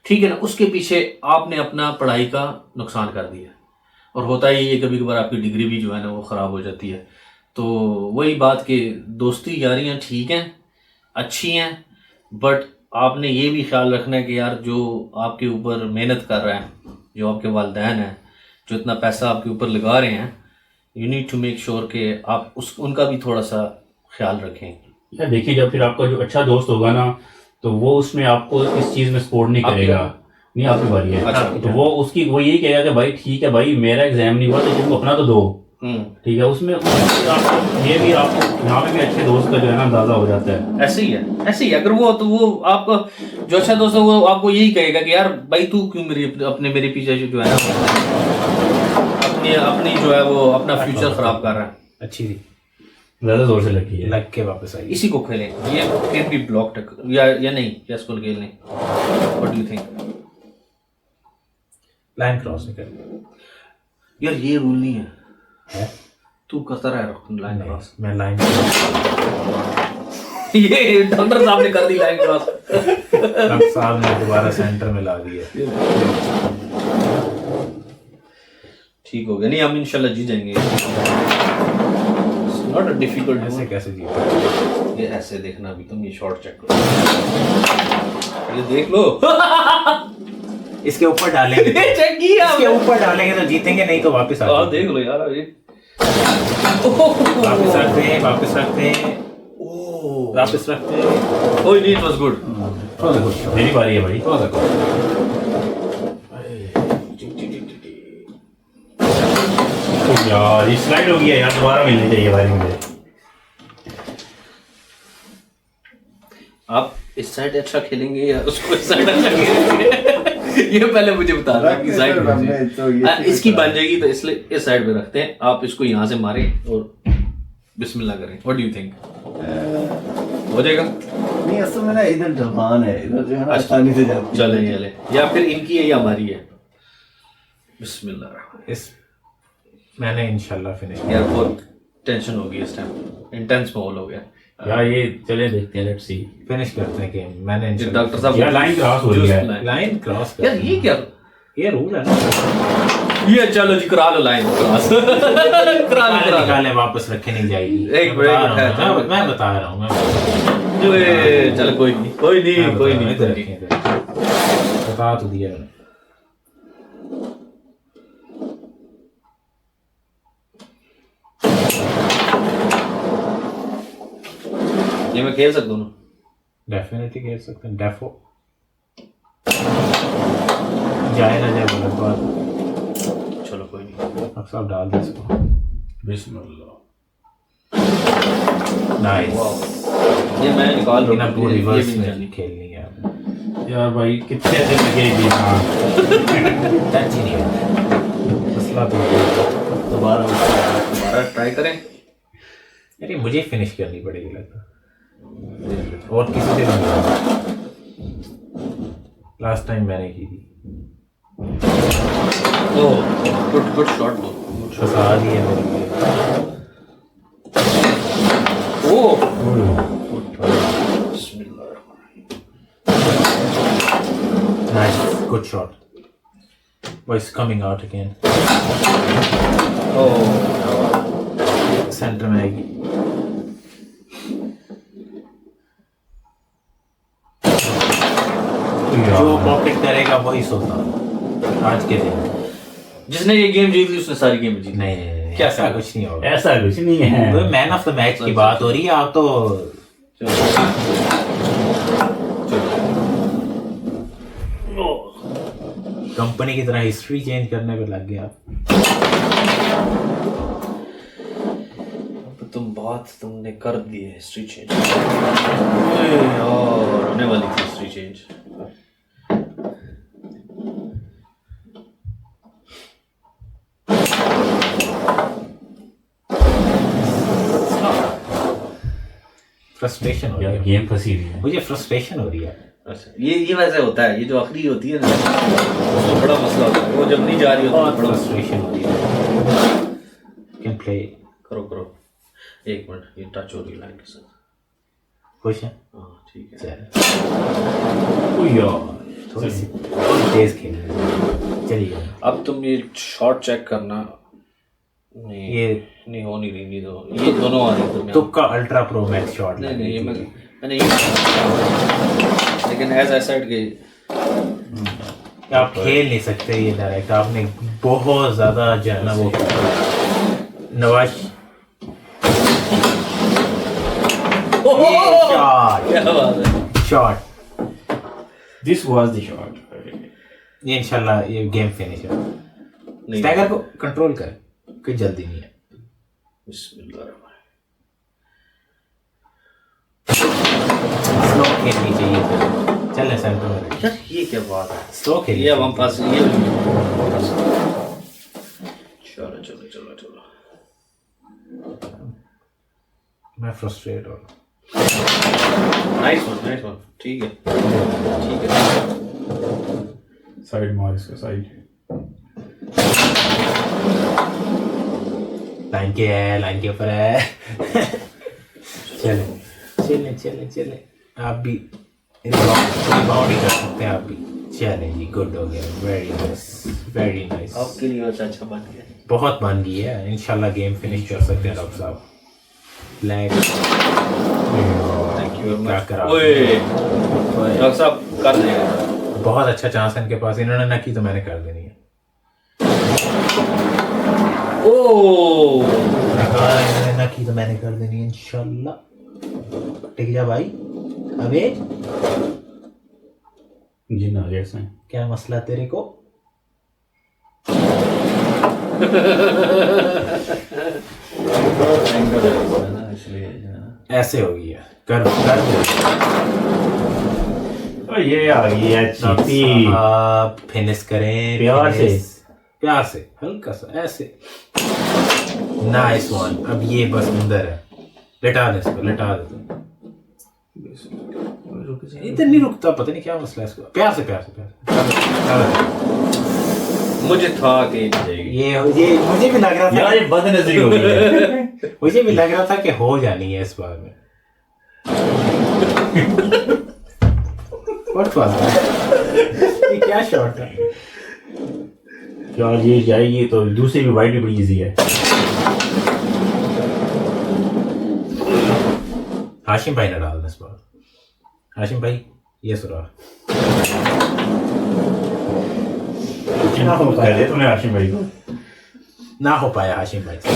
A: ठीक है ना, उसके पीछे आपने अपना पढ़ाई का नुकसान कर दिया। और होता ही है कभी कभार आपकी डिग्री भी जो है ना वो ख़राब हो जाती है। तो वही बात कि दोस्ती यारियाँ ठीक हैं, अच्छी हैं, बट आपने ये भी ख्याल रखना है कि यार जो आपके ऊपर मेहनत कर रहा है, जो आपके वालिदैन हैं, जो इतना पैसा आपके ऊपर लगा रहे हैं, you need to make sure कि आप उनका भी थोड़ा सा ख्याल रखें।
B: यार देखिए, जब फिर आपका जो अच्छा दोस्त होगा ना तो वो उसमें आपको इस चीज़ में सपोर्ट नहीं करेगा। नहीं, आपकी बारी है।
A: अच्छा,
B: तो वो यही कहेगा कि भाई ठीक है भाई, मेरा एग्जाम नहीं हुआ तो तुम अपना तो दो। ठीक है, उसमें ये भी आपको यहाँ पे भी अच्छे दोस्त का जो है ना अंदाजा हो जाता है।
A: ऐसे ही है, ऐसे ही। अगर वो तो वो आपको जो अच्छा दोस्त है वो आपको यही कहेगा कि यार भाई तू क्यों मेरे पीछे जो है ना अपनी जो है वो अपना फ्यूचर खराब कर रहा है।
C: अच्छी थी,
B: ज्यादा जोर से लगी है,
C: लग के वापस आई।
A: इसी को खेलें, ये कैन बी ब्लॉक टक या नहीं, या इसको खेल लें। What do you think?
C: Line cross नहीं करनी
A: यार ये रूल नहीं है, तू करता रहा लाइन क्रॉस।
C: मैं लाइन
A: ये डॉक्टर साहब ने कर दी लाइन क्रॉस।
C: डॉक्टर साहब ने दोबारा सेंटर में ला दिया।
A: ठीक हो गया। नहीं, हम इंशाल्लाह जीत जाएंगे। Not a difficult.
C: ऐसे कैसे जीते?
A: ये ऐसे देखना भी, तुम ये शॉर्ट चेक करो, ये देख लो।
C: इसके ऊपर डालेंगे
A: चेक किया,
C: इसके ऊपर डालेंगे तो जीतेंगे, नहीं तो वापस आ
A: देख लो यार, ये
C: वापस रखते हैं, वापस रखते हैं, वापस रखते हैं।
A: ओह नहीं, इट वाज गुड।
B: मेरी बारी है भाई। यार ये स्लाइड हो गया यार, दोबारा मिलनी चाहिए बारी मुझे।
A: आप इस साइड अच्छा खेलेंगे या उसको इस साइड अच्छा खेलेंगे? ये पहले मुझे बता दो कि साइड इसकी बन जाएगी, तो इसलिए इस साइड पे रखते हैं। आप इसको यहाँ से मारें और बिस्मिल्लाह करें। What do you think? हो जाएगा?
D: नहीं, असल में ना इधर ढलान है, इधर जो है ना आसानी से जाती है।
A: चले या फिर इनकी है या हमारी है? बिस्मिल्लाह।
C: इस मैंने इंशाल्लाह फिनिश
A: यार बहुत टेंशन हो गई इस टाइम, इंटेंस माहौल हो गया
B: यार। ये चले देखते हैं, लेट्स सी।
C: फिनिश करते हैं गेम। मैंने
A: डॉक्टर साहब
B: यार लाइन क्रॉस हो रही है।
C: लाइन क्रॉस
A: यार ये क्या?
C: ये रूल है ना।
A: ये चलो जी, करा लो लाइन क्रॉस। करा लो।
C: निकालने वापस रखे नहीं जाएगी।
A: एक ब्रेक है,
C: मैं बता रहा हूँ।
A: चलो कोई नहीं।
C: बता तो दिया मैंने।
A: ये मैं खेल सकता हूँ?
C: डेफिनेटली खेल सकते हैं। डेफो जाए ना जाए गलत बात।
A: चलो कोई नहीं,
C: अब सब डाल दे इसको।
B: बिस्मिल्लाह।
C: नाइस।
A: ये मैं निकाल रहा हूँ।
C: पूरी रिवर्स
A: ये भी
C: में खेलनी है
B: यार भाई कितने दिन लगे बिना
C: टच ही नहीं है मसला। तो
A: दोबारा ट्राई करें।
C: अरे मुझे फिनिश करनी पड़ेगी लगता, और किसी से नहीं। लास्ट टाइम मैंने की थी।
A: ओह गुड शॉट दो।
C: फंसा दिया मेरे लिए।
A: Oh
C: nice, good shot. What's coming out again? Centre में आएगी। जो पॉकेट करेगा वही सोता आज के दिन।
A: जिसने ये गेम जीत ली उसने सारी गेम जीती।
C: नहीं
A: क्या
C: ऐसा कुछ नहीं होगा।
B: ऐसा कुछ नहीं है।
C: मैन ऑफ द मैच की बात हो रही है। आप तो कंपनी की तरह हिस्ट्री चेंज करने पे लग गया।
A: तुमने कर दी है हिस्ट्री चेंज। और होने वाली थी हिस्ट्री चेंज।
C: फ्रस्ट्रेशन हो रही है।
B: गेम फंसी हुई है।
C: मुझे फ्रस्ट्रेशन हो रही है।
A: अच्छा ये वैसे होता है। ये जो आखिरी होती है ना, उसमें बड़ा मसला होता है। वो जब नहीं जा रही होती है, बड़ा
C: फ्रस्ट्रेशन हो रही है। Can play.
A: करो एक मिनट, ये टच हो रही लाइन के साथ।
C: खुश है?
A: हाँ ठीक है।
C: थोड़ी सी तेज खेल। चलिए
A: अब तुम ये शॉट चेक करना। नहीं
C: ये
A: नहीं हो नहीं रही। नहीं तो ये दोनों आ रही है।
C: तुक्का अल्ट्रा प्रो मैक्स शॉट।
A: नहीं ये मैंने लेकिन एज आई सेड कि
C: आप खेल नहीं सकते ये डायरेक्ट। आपने बहुत ज्यादा जो है ना वो नवाज
A: क्या बात है।
C: Shot.
B: This was the shot.
C: ये इंशाल्लाह ये गेम फिनिश है। स्टैगर को कंट्रोल कर, कोई जल्दी नहीं है। स्लो खेलनी चाहिए फिर। चल सेंटर में।
A: यार ये क्या बात है।
C: स्लो खेलिए।
A: ये हम पास ये चलो
C: मैं फ्रस्ट्रेट हो।
A: नाइस वन ठीक है।
B: साइड मार इसका साइड।
C: लाइन के ऊपर है। चले आप भी रिबाउंड कर सकते हैं। आप भी चले जी। गुड हो गया। Very nice.
A: आपके लिए अच्छा बन गया।
C: बहुत बन गई है। इंशाल्लाह गेम फिनिश कर सकते हैं डॉक्टर साहब। ब्लैक
A: थैंक यू
C: क्या करा।
A: डॉक्टर साहब कर देगा।
C: बहुत अच्छा चांस है इनके पास। इन्होंने ना की तो मैंने कर देनी है।
A: ओ
C: मैंने ना की तो मैंने कर देनी है इंशाल्लाह। टिक जा भाई। अबे
B: जी ना गया इसमें।
C: क्या मसला तेरे को?
D: एंगल है ना, इसलिए जो है ना।
C: ऐसे हो गया। कर कर
B: और ये आ गई है चीटी।
C: आप फिनिश करें
B: प्यार से।
C: प्यार से हल्का सा ऐसे। Nice one. अब ये बस अंदर है। लेटा दे इसको, लेटा दे तू। इधर नहीं रुकता, पता नहीं क्या मसला है इसको। प्यार से प्यार से प्यार से।
A: मुझे था कि जाएगी।
C: ये मुझे भी लग रहा था
B: यार ये बदनजरी हो गई है।
C: मुझे भी लग रहा था कि हो जानी है इस बार में। What was that? ये क्या शॉट है?
B: क्या ये जाएगी तो दूसरी भी वाइट भी बड़ी इजी है।
C: हाशिम भाई ने डालना इस बार। हाशिम भाई ये सुरा
B: ना हो पाया तुमने हाशिम भाई को।
C: ना हो पाया हाशिम भाई से।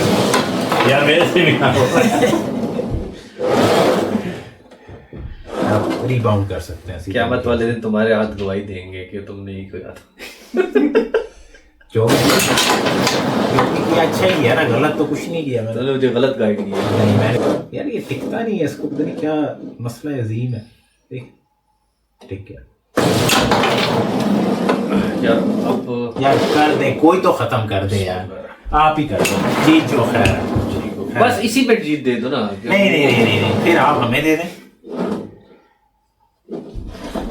B: यार मेरे से भी ना हो पाया।
C: आप रिबाउंड कर सकते हैं।
A: क़यामत वाले दिन तुम्हारे हाथ गवाही देंगे कि तुमने ही किया था।
C: जो ये अच्छा ही है ना, गलत तो कुछ नहीं किया मैंने।
A: तुमने मुझे गलत गाइड किया।
C: नहीं मैंने यार ये टिकता नहीं है इसको, पता नहीं क्या मसला है। अजीम है। देख टिक गया
A: यार। अब
C: यार कर दे, कोई तो खत्म कर दे यार। आप ही कर दो, जीत जो खैर है।
A: बस इसी पे जीत दे दो ना।
C: नहीं नहीं नहीं नहीं नहीं, फिर आप हमें दे दें।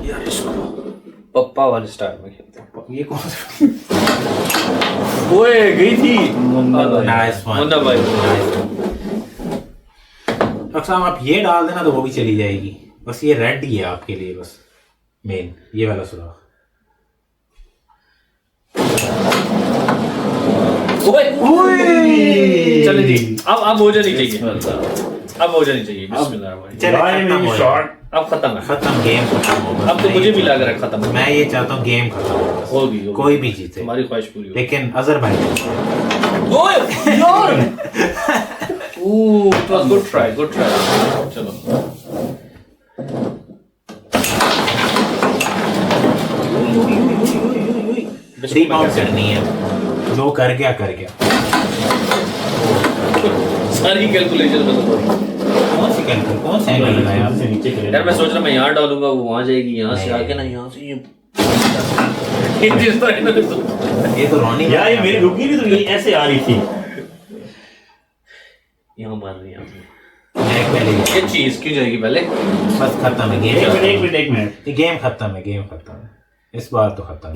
A: यार इसको पप्पा वाले स्टाइल में खेलते हैं।
C: ये कौन सा?
A: ओए गई थी
C: नाइस वन।
A: मुन्ना भाई।
C: अक्सर आप ये डाल देना तो वो भी चली जाएगी। बस ये रेड ही है आपके लिए, बस मेन ये वाला सुराख।
A: चले जी। अब हो जानी चाहिए। अब हो जानी चाहिए। बिस्मिल्लाह।
C: चले खत्म हो
B: शॉट
A: अब खत्म है।
C: खत्म, गेम खत्म होगा।
A: अब तो मुझे भी लग रहा है खत्म
C: मैं ये चाहता हूँ गेम खत्म हो बस।
A: होगी।
C: कोई भी जीते,
A: तुम्हारी ख्वाहिश पूरी होगी।
C: लेकिन अजहर भाई
A: ओए यार। It was good try, good try. चलो
C: रिबाउंड करनी है। जो कर गया कर गया।
A: सारी कैलकुलेशन में तो
C: कौन सी कैलकुलेट, कौन सा एंगल लगाया आपने?
B: नीचे
A: यार मैं सोच रहा मैं यहाँ डालूंगा वो वहां जाएगी, यहाँ से आके ना यहाँ से ये जिस तरह इन्होंने सोचा।
C: ये तो रोनी
B: यार ये मेरी रुकी नहीं तो ये ऐसे आ रही थी।
A: यहाँ मार रही है
C: एक पहले
A: ये चीज क्यों जाएगी पहले?
C: बस खत्म है
B: एक मिनट
C: गेम।
B: एक मिनट एक मिनट।
C: ये गेम खत्म है, गेम खत्म है इस बार तो खत्म है।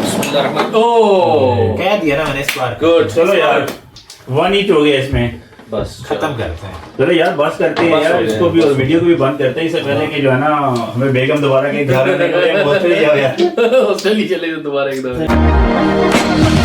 A: बिस्मिल्लाह। ओह
C: कह दिया ना मैंने इस बार।
A: गुड।
B: चलो यार 1 ईच हो गया इसमें।
A: बस
C: खत्म करते हैं।
B: चलो यार बस करते हैं
A: बस हो
B: यार
A: गया,
B: इसको भी और
A: बस।
B: वीडियो को भी बंद करते हैं। इससे पहले कि जो है ना हमें बेगम दोबारा के घर में निकले बहुत ही यार।
A: ऑस्ट्रेलिया चले दोबारा एकदम।